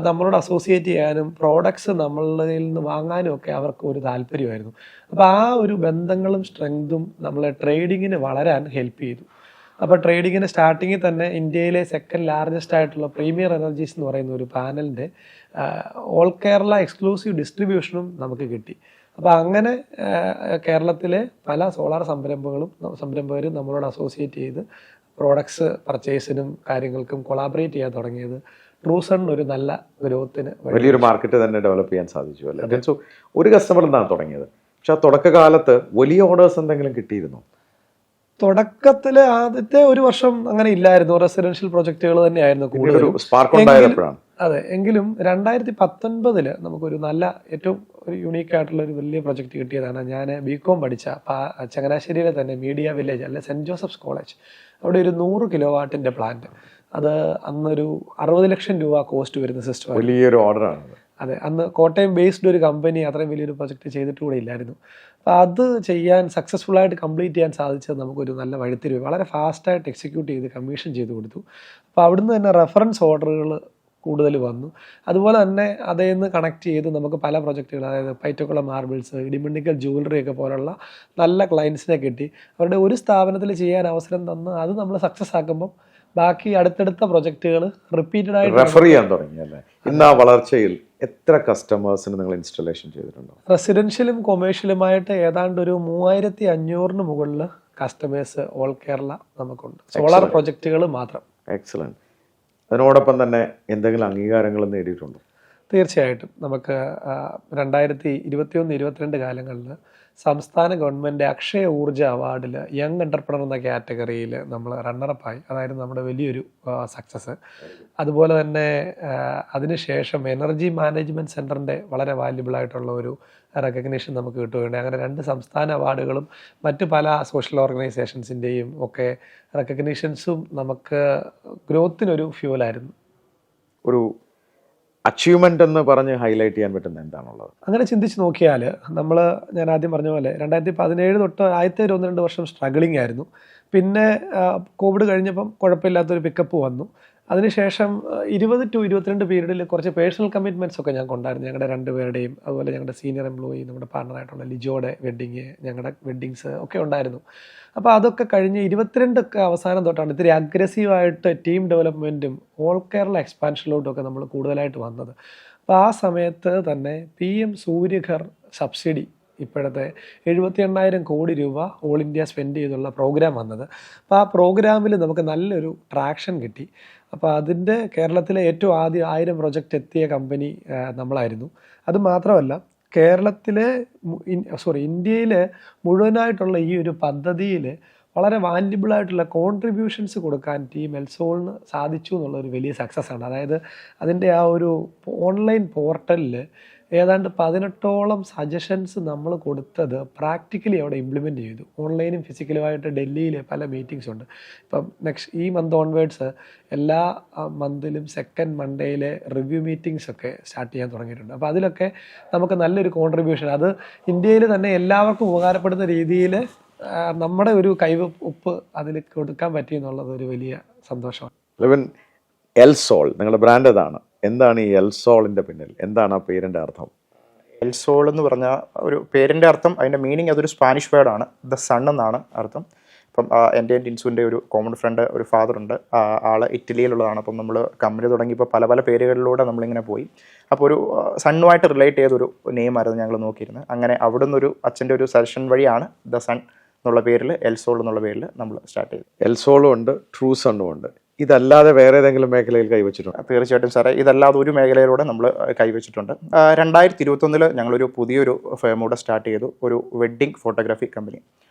നമ്മളോട് അസോസിയേറ്റ് ചെയ്യാനും പ്രോഡക്ട്സ് നമ്മളിൽ നിന്ന് വാങ്ങാനും ഒക്കെ അവർക്ക് ഒരു താല്പര്യമായിരുന്നു. അപ്പോൾ ആ ഒരു ബന്ധങ്ങളും സ്ട്രെങ്തും നമ്മളെ ട്രേഡിങ്ങിന് വളരാൻ ഹെൽപ്പ് ചെയ്തു. അപ്പോൾ ട്രേഡിങ്ങിന് സ്റ്റാർട്ടിങ്ങിൽ തന്നെ ഇന്ത്യയിലെ 2nd ലാർജസ്റ്റ് ആയിട്ടുള്ള പ്രീമിയർ എനർജീസ് എന്ന് പറയുന്ന ഒരു പാനലിൻ്റെ ഓൾ കേരള എക്സ്ക്ലൂസീവ് ഡിസ്ട്രിബ്യൂഷനും നമുക്ക് കിട്ടി. അപ്പോൾ അങ്ങനെ കേരളത്തിലെ പല സോളാർ സംരംഭകരും നമ്മളോട് അസോസിയേറ്റ് ചെയ്ത് പ്രോഡക്ട്സ് പർച്ചേസിനും കാര്യങ്ങൾക്കും കൊളാബറേറ്റ് ചെയ്യാൻ തുടങ്ങിയത് ട്രൂസൺ ഒരു നല്ല ഗ്രോത്തിന് വലിയൊരു മാർക്കറ്റ് തന്നെ ഡെവലപ്പ് ചെയ്യാൻ സാധിച്ചു അല്ലേ? സോ ഒരു കസ്റ്റമറിൽ നിന്നാണ് തുടങ്ങിയത്. പക്ഷെ ആ തുടക്കകാലത്ത് വലിയ ഓർഡേഴ്സ് എന്തെങ്കിലും കിട്ടിയിരുന്നോ? തുടക്കത്തിൽ ആദ്യത്തെ ഒരു വർഷം അങ്ങനെ ഇല്ലായിരുന്നു, റെസിഡൻഷ്യൽ പ്രൊജക്റ്റുകൾ തന്നെയായിരുന്നു കൂടുതലും. അതെ, എങ്കിലും 2019 നമുക്കൊരു നല്ല ഏറ്റവും ഒരു യുണീക്ക് ആയിട്ടുള്ള ഒരു വലിയ പ്രൊജക്റ്റ് കിട്ടിയതാണ്. ഞാൻ BCom പഠിച്ച ചങ്ങനാശ്ശേരിയിലെ തന്നെ മീഡിയ വില്ലേജ് അല്ലെ സെൻറ്റ് ജോസഫ്സ് കോളേജ്, അവിടെ ഒരു 100 കിലോവാട്ടിൻ്റെ പ്ലാന്റ്. അത് അന്നൊരു 60 ലക്ഷം രൂപ കോസ്റ്റ് വരുന്ന സിസ്റ്റം. വലിയൊരു ഓർഡറാണ്. അതെ, അന്ന് കോട്ടയം ബേസ്ഡ് ഒരു കമ്പനി അത്രയും വലിയൊരു പ്രൊജക്റ്റ് ചെയ്തിട്ട് കൂടെ ഇല്ലായിരുന്നു. അപ്പോൾ അത് ചെയ്യാൻ സക്സസ്ഫുള്ളായിട്ട് കംപ്ലീറ്റ് ചെയ്യാൻ സാധിച്ചത് നമുക്കൊരു നല്ല വഴിത്തിരിവ്, വളരെ ഫാസ്റ്റായിട്ട് എക്സിക്യൂട്ട് ചെയ്ത് കമ്മീഷൻ ചെയ്ത് കൊടുത്തു. അപ്പോൾ അവിടുന്ന് തന്നെ റെഫറൻസ് ഓർഡറുകൾ കൂടുതൽ വന്നു. അതുപോലെ തന്നെ അതിൽ നിന്ന് കണക്ട് ചെയ്ത് നമുക്ക് പല പ്രൊജക്റ്റുകൾ, അതായത് പൈറ്റക്കുളം മാർബിൾസ്, ഇടിമണ്ണിക്കൽ ജ്വല്ലറി ഒക്കെ പോലുള്ള നല്ല ക്ലയൻസിനെ കിട്ടി. അവരുടെ ഒരു സ്ഥാപനത്തിൽ ചെയ്യാൻ അവസരം തന്ന് അത് നമ്മൾ സക്സസ് ആക്കുമ്പം ബാക്കി അടുത്തടുത്ത പ്രൊജക്റ്റുകൾ റിപ്പീറ്റഡ് ആയിട്ട് റെഫർ ചെയ്യാൻ തുടങ്ങി അല്ലേ? ഇന്ന് ആ വളർച്ചയിൽ എത്ര കസ്റ്റമേഴ്സിന് നിങ്ങൾ ഇൻസ്റ്റലേഷൻ ചെയ്തിട്ടുണ്ടോ? റെസിഡൻഷ്യലും കൊമേഴ്ഷ്യലുമായിട്ട് ഏതാണ്ട് ഒരു 3500 മുകളിൽ കസ്റ്റമേഴ്സ് ഓൾ കേരള നമുക്കുണ്ട്, സോളാർ പ്രൊജക്റ്റുകൾ മാത്രം. എക്സലന്റ്. അതിനോടൊപ്പം തന്നെ എന്തെങ്കിലും അംഗീകാരങ്ങൾ നേടിയിട്ടുണ്ടോ? തീർച്ചയായിട്ടും. നമുക്ക് 2021-22 കാലങ്ങളിൽ സംസ്ഥാന ഗവൺമെൻറ് അക്ഷയ ഊർജ അവാർഡിൽ യങ് എൻ്റർപ്രണർ എന്ന കാറ്റഗറിയിൽ നമ്മൾ റണ്ണറപ്പായി. അതായിരുന്നു നമ്മുടെ വലിയൊരു സക്സസ്. അതുപോലെ തന്നെ അതിനുശേഷം എനർജി മാനേജ്മെൻറ്റ് സെൻറ്ററിൻ്റെ വളരെ വാല്യുബിൾ ആയിട്ടുള്ള ഒരു റെക്കഗ്നീഷൻ നമുക്ക് കിട്ടുകയുണ്ട്. അങ്ങനെ 2 സംസ്ഥാന അവാർഡുകളും മറ്റ് പല സോഷ്യൽ ഓർഗനൈസേഷൻസിൻ്റെയും ഒക്കെ റെക്കഗ്നീഷൻസും നമുക്ക് ഗ്രോത്തിനൊരു ഫ്യൂവലായിരുന്നു. ഒരു അച്ചീവ്മെൻ്റ് എന്ന് പറഞ്ഞ് ഹൈലൈറ്റ് ചെയ്യാൻ പറ്റുന്ന എന്താണുള്ളത്? അങ്ങനെ ചിന്തിച്ച് നോക്കിയാൽ ഞാൻ ആദ്യം പറഞ്ഞ പോലെ 2017 തൊട്ട് ആദ്യത്തെ 1-2 വർഷം സ്ട്രഗിളിംഗ് ആയിരുന്നു. പിന്നെ കോവിഡ് കഴിഞ്ഞപ്പം കുഴപ്പമില്ലാത്തൊരു പിക്കപ്പ് വന്നു. അതിനുശേഷം 20 to 22 പീരീഡിൽ കുറച്ച് പേഴ്സണൽ കമ്മിറ്റ്മെൻറ്റ്സ് ഒക്കെ ഞങ്ങൾക്ക് ഉണ്ടായിരുന്നു. ഞങ്ങളുടെ രണ്ടുപേരുടെയും, അതുപോലെ ഞങ്ങളുടെ സീനിയർ എംപ്ലോയി, നമ്മുടെ പാർട്ണറായിട്ടുള്ള ലിജോയുടെ വെഡ്ഡിങ്, ഞങ്ങളുടെ വെഡ്ഡിങ്സ് ഒക്കെ ഉണ്ടായിരുന്നു. അപ്പോൾ അതൊക്കെ കഴിഞ്ഞ് 22 അവസാനം തൊട്ടാണ് ഇത്തിരി അഗ്രസീവായിട്ട് ടീം ഡെവലപ്മെൻറ്റും ഓൾ കേരള എക്സ്പാൻഷനിലോട്ടൊക്കെ നമ്മൾ കൂടുതലായിട്ട് വന്നത്. അപ്പോൾ ആ സമയത്ത് തന്നെ PM സൂര്യഘർ സബ്സിഡി, ഇപ്പോഴത്തെ 78,000 കോടി രൂപ ഓൾ ഇന്ത്യ സ്പെൻഡ് ചെയ്തുള്ള പ്രോഗ്രാം വന്നത്. അപ്പോൾ ആ പ്രോഗ്രാമിൽ നമുക്ക് നല്ലൊരു ട്രാക്ഷൻ കിട്ടി. അപ്പോൾ അതിൻ്റെ കേരളത്തിലെ ഏറ്റവും ആദ്യം 1000 പ്രൊജക്റ്റ് എത്തിയ കമ്പനി നമ്മളായിരുന്നു. അത് മാത്രമല്ല കേരളത്തിലെ ഇന്ത്യയിൽ മുഴുവനായിട്ടുള്ള ഈ ഒരു പദ്ധതിയിൽ വളരെ വാല്യുബിളായിട്ടുള്ള കോൺട്രിബ്യൂഷൻസ് കൊടുക്കാൻ ടീം എൽസോളിന് സാധിച്ചു എന്നുള്ളൊരു വലിയ സക്സസ്സാണ്. അതായത് അതിൻ്റെ ആ ഒരു ഓൺലൈൻ പോർട്ടലിൽ ഏതാണ്ട് 18ഓളം സജഷൻസ് നമ്മൾ കൊടുത്തത് പ്രാക്ടിക്കലി അവിടെ ഇംപ്ലിമെൻറ്റ് ചെയ്തു. ഓൺലൈനും ഫിസിക്കലുമായിട്ട് ഡൽഹിയിൽ പല മീറ്റിങ്സ് ഉണ്ട്. ഇപ്പം ഈ മന്ത് ഓൺവേർഡ്സ് എല്ലാ മന്തിലും സെക്കൻഡ് മൺഡേയിലെ റിവ്യൂ മീറ്റിങ്സ് ഒക്കെ സ്റ്റാർട്ട് ചെയ്യാൻ തുടങ്ങിയിട്ടുണ്ട്. അപ്പോൾ അതിലൊക്കെ നമുക്ക് നല്ലൊരു കോൺട്രിബ്യൂഷൻ, അത് ഇന്ത്യയിൽ തന്നെ എല്ലാവർക്കും ഉപകാരപ്പെടുന്ന രീതിയിൽ നമ്മുടെ ഒരു കൈവപ്പ് അതിൽ കൊടുക്കാൻ പറ്റി എന്നുള്ളത് ഒരു വലിയ സന്തോഷമാണ്. ലെവൻ, എൽസോൾ നിങ്ങളുടെ ബ്രാൻഡ് ഏതാണ്? എന്താണ് ഈ എൽസോളിൻ്റെ പിന്നിൽ? എന്താണ് ആ പേരിൻ്റെ അർത്ഥം? എൽസോൾ എന്ന് പറഞ്ഞ ഒരു പേരിൻ്റെ അർത്ഥം, അതിൻ്റെ മീനിങ് അതൊരു സ്പാനിഷ് വേർഡാണ്. ദ സൺ എന്നാണ് അർത്ഥം. അപ്പം എൻ്റെ ടിൻസുവിൻ്റെ ഒരു കോമൺ ഫ്രണ്ട്, ഒരു ഫാദറുണ്ട്, ആൾ ഇറ്റലിയിലുള്ളതാണ്. അപ്പം നമ്മൾ കമ്പനി തുടങ്ങിയപ്പോൾ പല പല പേരുകളിലൂടെ നമ്മളിങ്ങനെ പോയി. അപ്പോൾ ഒരു സണ്ണുമായിട്ട് റിലേറ്റ് ചെയ്തൊരു നെയിമായിരുന്നു ഞങ്ങൾ നോക്കിയിരുന്നത്. അങ്ങനെ അവിടെ നിന്നൊരു അച്ഛൻ്റെ ഒരു സജഷൻ വഴിയാണ് ദ സൺ എന്നുള്ള പേരിൽ, എൽസോൾ എന്നുള്ള പേരിൽ നമ്മൾ സ്റ്റാർട്ട് ചെയ്തു. എൽസോളും ഉണ്ട്, ട്രൂ സണ്ണും ഉണ്ട്. ഇതല്ലാതെ വേറെ ഏതെങ്കിലും മേഖലയിൽ കൈവച്ചിട്ടുണ്ട്? തീർച്ചയായിട്ടും സാറേ, ഇതല്ലാതെ ഒരു മേഖലയിലൂടെ നമ്മൾ കൈവച്ചിട്ടുണ്ട്. 2021 ഞങ്ങളൊരു പുതിയൊരു ഫേമൂടെ സ്റ്റാർട്ട് ചെയ്തു, ഒരു വെഡ്ഡിങ് ഫോട്ടോഗ്രാഫി കമ്പനി.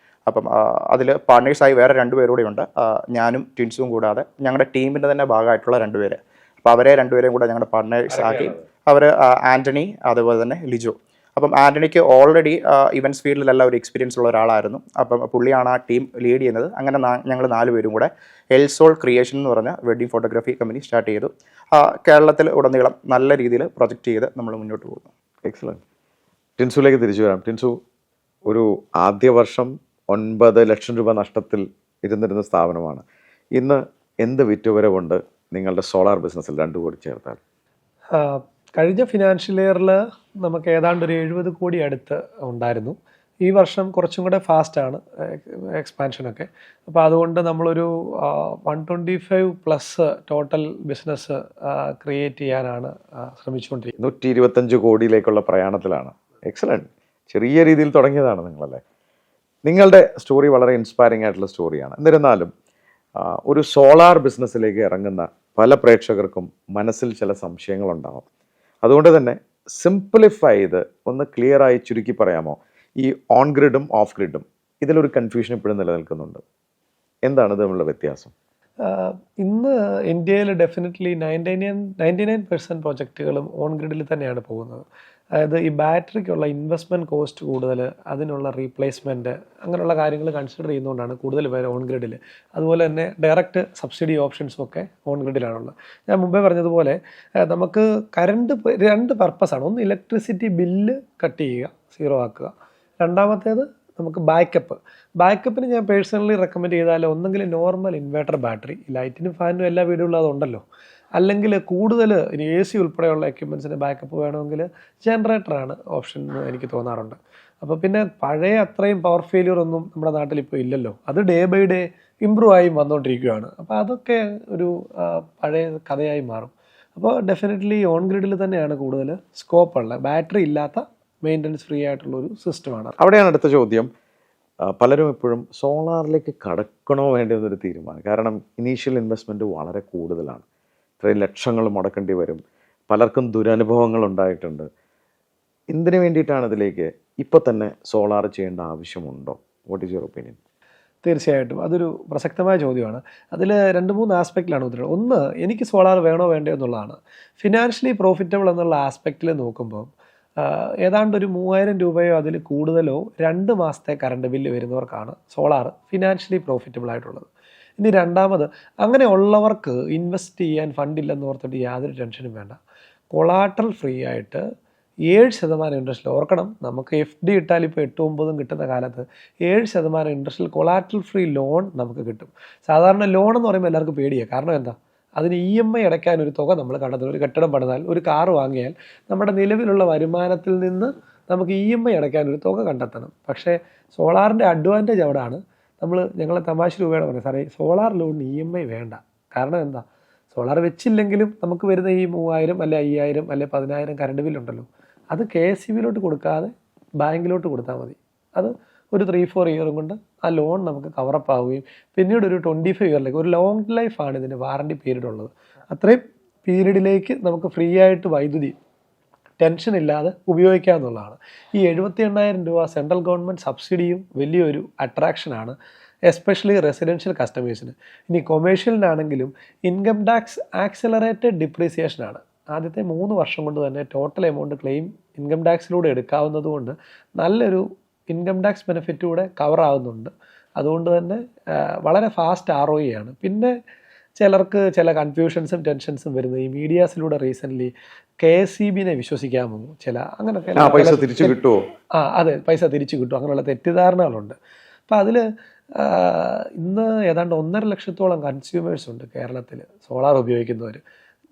അപ്പം അതിൽ പാർട്ട്നേഴ്സായി വേറെ 2 പേരൂടെ ഉണ്ട്, ഞാനും ടിൻസും കൂടാതെ ഞങ്ങളുടെ ടീമിൻ്റെ തന്നെ ഭാഗമായിട്ടുള്ള 2 പേര്. അപ്പോൾ അവരെ 2 പേരെയും കൂടെ ഞങ്ങളുടെ പാർട്ട്നേഴ്സ് ആക്കി. അവർ ആൻ്റണി, അതുപോലെ തന്നെ ലിജോ. അപ്പം ആൻ്റണിക്ക് ഓൾറെഡി ഇവൻറ്റ്സ് ഫീൽഡിലെല്ലാം ഒരു എക്സ്പീരിയൻസ് ഉള്ള ഒരാളായിരുന്നു. അപ്പം പുള്ളിയാണ് ആ ടീം ലീഡ് ചെയ്യുന്നത്. അങ്ങനെ ഞങ്ങൾ 4 പേരും കൂടെ എൽസോൾ ക്രിയേഷൻ എന്ന് പറഞ്ഞ വെഡ്ഡിങ് ഫോട്ടോഗ്രാഫി കമ്പനി സ്റ്റാർട്ട് ചെയ്തു. കേരളത്തിൽ ഉടനീളം നല്ല രീതിയിൽ പ്രൊജക്റ്റ് ചെയ്ത് നമ്മൾ മുന്നോട്ട് പോകുന്നു. എക്സലൻറ്റ്. ടിൻസുവിലേക്ക് തിരിച്ചു വരാം. ടിൻസു, ഒരു ആദ്യ വർഷം 9 ലക്ഷം രൂപ നഷ്ടത്തിൽ ഇരുന്നിരുന്ന സ്ഥാപനമാണ്. ഇന്ന് എന്ത് വിറ്റുവരവുണ്ട് നിങ്ങളുടെ സോളാർ ബിസിനസ്സിൽ 2 കോടി ചേർത്താൽ? കഴിഞ്ഞ ഫിനാൻഷ്യൽ ഇയറിൽ നമുക്ക് ഏതാണ്ട് ഒരു 70 കോടി അടുത്ത് ഉണ്ടായിരുന്നു. ഈ വർഷം കുറച്ചും കൂടെ ഫാസ്റ്റാണ് എക്സ്പാൻഷനൊക്കെ. അപ്പോൾ അതുകൊണ്ട് നമ്മളൊരു 125+ ടോട്ടൽ ബിസിനസ് ക്രിയേറ്റ് ചെയ്യാനാണ് ശ്രമിച്ചുകൊണ്ടിരിക്കുന്നത്. 125 കോടിയിലേക്കുള്ള പ്രയാണത്തിലാണ്. എക്സലൻറ്റ്. ചെറിയ രീതിയിൽ തുടങ്ങിയതാണ് നിങ്ങളല്ലേ? നിങ്ങളുടെ സ്റ്റോറി വളരെ ഇൻസ്പയറിംഗ് ആയിട്ടുള്ള സ്റ്റോറിയാണ്. എന്നിരുന്നാലും ഒരു സോളാർ ബിസിനസ്സിലേക്ക് ഇറങ്ങുന്ന പല പ്രേക്ഷകർക്കും മനസ്സിൽ ചില സംശയങ്ങളുണ്ടാകും. അതുകൊണ്ട് തന്നെ സിംപ്ലിഫൈ ചെയ്ത് ഒന്ന് ക്ലിയറായി ചുരുക്കി പറയാമോ? ഈ ഓൺ ഗ്രിഡും ഓഫ് ഗ്രിഡും ഇതിലൊരു കൺഫ്യൂഷൻ ഇപ്പോഴും നിലനിൽക്കുന്നുണ്ട്. എന്താണ് തമ്മിലുള്ള വ്യത്യാസം? ഇന്ന് ഇന്ത്യയിൽ ഡെഫിനറ്റ്ലി 99% പ്രൊജക്റ്റുകളും ഓൺ ഗ്രിഡിൽ തന്നെയാണ് പോകുന്നത്. അതായത് ഈ ബാറ്ററിക്കുള്ള ഇൻവെസ്റ്റ്മെൻറ്റ് കോസ്റ്റ് കൂടുതൽ, അതിനുള്ള റീപ്ലേസ്മെൻറ്റ്, അങ്ങനെയുള്ള കാര്യങ്ങൾ കൺസിഡർ ചെയ്യുന്നതുകൊണ്ടാണ് കൂടുതൽ പേര് ഓൺ ഗ്രിഡിൽ. അതുപോലെ തന്നെ ഡയറക്റ്റ് സബ്സിഡി ഓപ്ഷൻസും ഒക്കെ ഓൺ ഗ്രിഡിലാണുള്ളത്. ഞാൻ മുമ്പേ പറഞ്ഞതുപോലെ നമുക്ക് കറണ്ട് 2 പർപ്പസാണ്. ഒന്ന് ഇലക്ട്രിസിറ്റി ബില്ല് കട്ട് ചെയ്യുക, 0 ആക്കുക. രണ്ടാമത്തേത് നമുക്ക് ബാക്കപ്പിന് ഞാൻ പേഴ്സണലി റെക്കമെൻഡ് ചെയ്താൽ ഒന്നെങ്കിൽ നോർമൽ ഇൻവേർട്ടർ ബാറ്ററി, ലൈറ്റിനും ഫാനിനും എല്ലാ വീടുകളിലും അതുണ്ടല്ലോ, അല്ലെങ്കിൽ കൂടുതൽ ഇനി AC ഉൾപ്പെടെയുള്ള എക്യുപ്മെൻറ്റ്സിന് ബാക്കപ്പ് വേണമെങ്കിൽ ജനറേറ്ററാണ് ഓപ്ഷൻ എന്ന് എനിക്ക് തോന്നാറുണ്ട്. അപ്പോൾ പിന്നെ പഴയ അത്രയും പവർ ഫെയിലിയർ ഒന്നും നമ്മുടെ നാട്ടിലിപ്പോൾ ഇല്ലല്ലോ, അത് ഡേ ബൈ ഡേ ഇമ്പ്രൂവ് ആയി വന്നുകൊണ്ടിരിക്കുകയാണ്. അപ്പോൾ അതൊക്കെ ഒരു പഴയ കഥയായി മാറും. അപ്പോൾ ഡെഫിനറ്റ്ലി ഓൺ ഗ്രിഡിൽ തന്നെയാണ് കൂടുതൽ സ്കോപ്പുള്ള, ബാറ്ററി ഇല്ലാത്ത മെയിൻ്റനൻസ് ഫ്രീ ആയിട്ടുള്ളൊരു സിസ്റ്റമാണ്. അവിടെയാണ് അടുത്ത ചോദ്യം. പലരും ഇപ്പോഴും സോളാറിലേക്ക് കടക്കണോ വേണ്ടതെന്നൊരു തീരുമാനം. കാരണം ഇനീഷ്യൽ ഇൻവെസ്റ്റ്മെൻറ്റ് വളരെ കൂടുതലാണ്, ഇത്രയും ലക്ഷങ്ങൾ മുടക്കേണ്ടി വരും. പലർക്കും ദുരനുഭവങ്ങൾ ഉണ്ടായിട്ടുണ്ട്. എന്തിനു വേണ്ടിയിട്ടാണ് ഇതിലേക്ക് ഇപ്പോൾ തന്നെ സോളാർ ചെയ്യേണ്ട ആവശ്യമുണ്ടോ? What is your opinion? തീർച്ചയായിട്ടും അതൊരു പ്രസക്തമായ ചോദ്യമാണ്. അതിൽ 2-3 ആസ്പെക്റ്റിലാണ് ഉത്തരം. ഒന്ന്, എനിക്ക് സോളാർ വേണോ വേണ്ടോ എന്നുള്ളതാണ്. ഫിനാൻഷ്യലി പ്രോഫിറ്റബിൾ എന്നുള്ള ആസ്പെക്റ്റിൽ നോക്കുമ്പോൾ ഏതാണ്ട് ഒരു 3000 രൂപയോ അതിൽ കൂടുതലോ 2 മാസത്തെ കറണ്ട് ബില്ല് വരുന്നവർക്കാണ് സോളാർ ഫിനാൻഷ്യലി പ്രോഫിറ്റബിൾ ആയിട്ടുള്ളത്. ഇനി രണ്ടാമത്, അങ്ങനെ ഉള്ളവർക്ക് ഇൻവെസ്റ്റ് ചെയ്യാൻ ഫണ്ടില്ലെന്ന് ഓർത്തിട്ട് യാതൊരു ടെൻഷനും വേണ്ട. കൊളാട്രൽ ഫ്രീ ആയിട്ട് 7% ഇൻട്രസ്റ്റിൽ, ഓർക്കണം നമുക്ക് FD ഇട്ടാൽ ഇപ്പോൾ 8-9 കിട്ടുന്ന കാലത്ത് 7% ഇൻട്രസ്റ്റിൽ കൊളാട്രൽ ഫ്രീ ലോൺ നമുക്ക് കിട്ടും. സാധാരണ ലോൺ എന്ന് പറയുമ്പോൾ എല്ലാവർക്കും പേടിയാണ്. കാരണം എന്താ, അതിന് EMI അടയ്ക്കാൻ ഒരു തുക നമ്മൾ കണ്ടെത്തണം. ഒരു കെട്ടിടം പണിതാൽ, ഒരു കാർ വാങ്ങിയാൽ നമ്മുടെ നിലവിലുള്ള വരുമാനത്തിൽ നിന്ന് നമുക്ക് EMI അടയ്ക്കാൻ ഒരു തുക കണ്ടെത്തണം. പക്ഷേ സോളാറിൻ്റെ അഡ്വാൻറ്റേജ് അവിടെയാണ്. ഞങ്ങൾ തമാശ രൂപയാണ് പറയുന്നത്, സാറേ സോളാർ ലോണിന് EMI വേണ്ട. കാരണം എന്താ, സോളാർ വെച്ചില്ലെങ്കിലും നമുക്ക് വരുന്ന ഈ 3000 അല്ലെ 5000 അല്ലെ 10000 കറണ്ട് ബില്ലുണ്ടല്ലോ, അത് KSEBിലോട്ട് കൊടുക്കാതെ ബാങ്കിലോട്ട് കൊടുത്താൽ മതി. അത് ഒരു 3-4 ഇയറും കൊണ്ട് ആ ലോൺ നമുക്ക് കവറപ്പ് ആവുകയും പിന്നീട് ഒരു 25 ഇയറിലേക്ക്, ഒരു ലോങ് ലൈഫാണ് ഇതിൻ്റെ വാറണ്ടി പീരീഡ് ഉള്ളത്. അത്രയും പീരീഡിലേക്ക് നമുക്ക് ഫ്രീ ആയിട്ട് വൈദ്യുതി ടെൻഷൻ ഇല്ലാതെ ഉപയോഗിക്കാമെന്നുള്ളതാണ്. ഈ 78,000 രൂപ സെൻട്രൽ ഗവൺമെൻറ് സബ്സിഡിയും വലിയൊരു അട്രാക്ഷനാണ്, എസ്പെഷ്യലി റെസിഡൻഷ്യൽ കസ്റ്റമേഴ്സിന്. ഇനി കൊമേഴ്ഷ്യലിനാണെങ്കിലും ഇൻകം ടാക്സ് ആക്സിലറേറ്റഡ് ഡിപ്രീസിയേഷനാണ്. ആദ്യത്തെ 3 വർഷം കൊണ്ട് തന്നെ ടോട്ടൽ എമൗണ്ട് ക്ലെയിം ഇൻകം ടാക്സിലൂടെ എടുക്കാവുന്നത് കൊണ്ട് നല്ലൊരു ഇൻകം ടാക്സ് ബെനിഫിറ്റ് കൂടെ കവർ ആവുന്നുണ്ട്. അതുകൊണ്ട് തന്നെ വളരെ ഫാസ്റ്റ് ROE ആണ്. പിന്നെ ചിലർക്ക് ചില കൺഫ്യൂഷൻസും ടെൻഷൻസും വരുന്നത് ഈ മീഡിയാസിലൂടെ റീസെൻ്റ്ലി KSEBിനെ വിശ്വസിക്കാമോ, അങ്ങനെയൊക്കെ പൈസ തിരിച്ചു കിട്ടുമോ, അതെ പൈസ തിരിച്ചു കിട്ടും, അങ്ങനെയുള്ള തെറ്റിദ്ധാരണകളുണ്ട്. അപ്പം അതിൽ ഇന്ന് ഏതാണ്ട് 1.5 ലക്ഷത്തോളം കൺസ്യൂമേഴ്സ് ഉണ്ട് കേരളത്തിൽ സോളാർ ഉപയോഗിക്കുന്നവർ.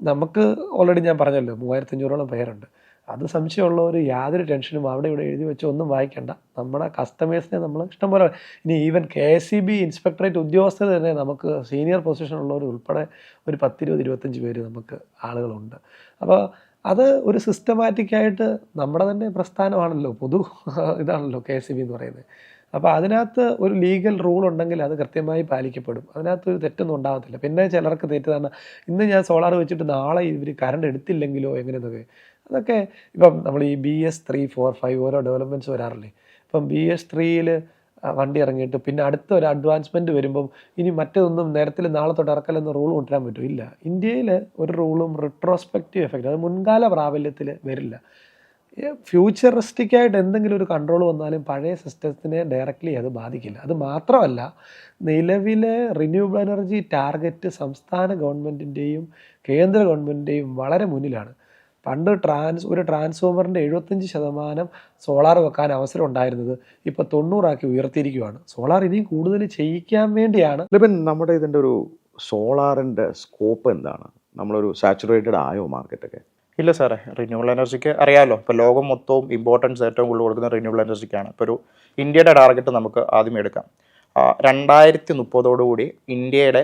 നമുക്ക് ഓൾറെഡി ഞാൻ പറഞ്ഞല്ലോ 3500ഓളം പേരുണ്ട്. അത് സംശയമുള്ളവർ യാതൊരു ടെൻഷനും അവിടെ ഇവിടെ എഴുതി വെച്ച് ഒന്നും വായിക്കേണ്ട. നമ്മുടെ കസ്റ്റമേഴ്സിനെ നമ്മൾ ഇഷ്ടംപോലെ, ഇനി ഈവൻ KSEB ഇൻസ്പെക്ടറേറ്റ് ഉദ്യോഗസ്ഥർ തന്നെ നമുക്ക് സീനിയർ പൊസിഷനുള്ളവർ ഉൾപ്പെടെ ഒരു 10-20-25 പേര് നമുക്ക് ആളുകളുണ്ട്. അപ്പോൾ അത് ഒരു സിസ്റ്റമാറ്റിക്കായിട്ട് നമ്മുടെ തന്നെ പ്രസ്ഥാനമാണല്ലോ, പൊതു ഇതാണല്ലോ KSEB എന്ന് പറയുന്നത്. അപ്പോൾ അതിനകത്ത് ഒരു ലീഗൽ റൂൾ ഉണ്ടെങ്കിൽ അത് കൃത്യമായി പാലിക്കപ്പെടും. അതിനകത്ത് ഒരു തെറ്റൊന്നും ഉണ്ടാകത്തില്ല. പിന്നെ ചിലർക്ക് തെറ്റിദ്ധാരണ, ഇന്ന് ഞാൻ സോളാർ വെച്ചിട്ട് നാളെ ഇവർ കറണ്ട് എടുത്തില്ലെങ്കിലോ എങ്ങനെയൊക്കെ, അതൊക്കെ ഇപ്പം നമ്മൾ ഈ BS 3, 4, 5 ഓരോ ഡെവലപ്മെൻറ്റ്സ് വരാറില്ലേ. ഇപ്പം BS3യിൽ വണ്ടി ഇറങ്ങിയിട്ട് പിന്നെ അടുത്ത ഒരു അഡ്വാൻസ്മെൻറ്റ് വരുമ്പം ഇനി മറ്റൊന്നും നേരത്തിൽ നാളെ തൊട്ട് ഇറക്കലെന്ന് റൂൾ കൊണ്ടുവരാൻ പറ്റും. ഇല്ല, ഇന്ത്യയിൽ ഒരു റൂളും റിട്രോസ്പെക്റ്റീവ് എഫക്റ്റ്, അത് മുൻകാല പ്രാബല്യത്തിൽ വരില്ല. ഫ്യൂച്ചറിസ്റ്റിക്കായിട്ട് എന്തെങ്കിലും ഒരു കൺട്രോൾ വന്നാലും പഴയ സിസ്റ്റത്തിനെ ഡയറക്റ്റ്ലി അത് ബാധിക്കില്ല. അത് മാത്രമല്ല, നിലവിലെ റിന്യൂവബിൾ എനർജി ടാർഗറ്റ് സംസ്ഥാന ഗവൺമെൻറ്റിൻ്റെയും കേന്ദ്ര ഗവൺമെൻറ്റിൻ്റെയും വളരെ മുന്നിലാണ്. പണ്ട് ഒരു ട്രാൻസ്ഫോമറിൻ്റെ 75% സോളാർ വെക്കാൻ അവസരം ഉണ്ടായിരുന്നത് ഇപ്പോൾ 90 ഉയർത്തിയിരിക്കുകയാണ്. സോളാർ ഇനിയും കൂടുതൽ ചെയ്യിക്കാൻ വേണ്ടിയാണ്. ലിബിൻ, നമ്മുടെ ഇതിൻ്റെ ഒരു സോളാറിൻ്റെ സ്കോപ്പ് എന്താണ്? നമ്മളൊരു സാച്ചുറേറ്റഡ് ആയോ മാർക്കറ്റൊക്കെ? ഇല്ല സാറേ, റിന്യൂവബിൾ എനർജിക്ക് അറിയാമല്ലോ, ഇപ്പോൾ ലോകം മൊത്തവും ഇമ്പോർട്ടൻസ് ഏറ്റവും കൂടുതൽ കൊടുക്കുന്ന റിന്യൂവബിൾ എനർജിക്കാണ്. ഇപ്പോൾ ഒരു ഇന്ത്യയുടെ ടാർഗറ്റ് നമുക്ക് ആദ്യം എടുക്കാം. 2030 ഇന്ത്യയുടെ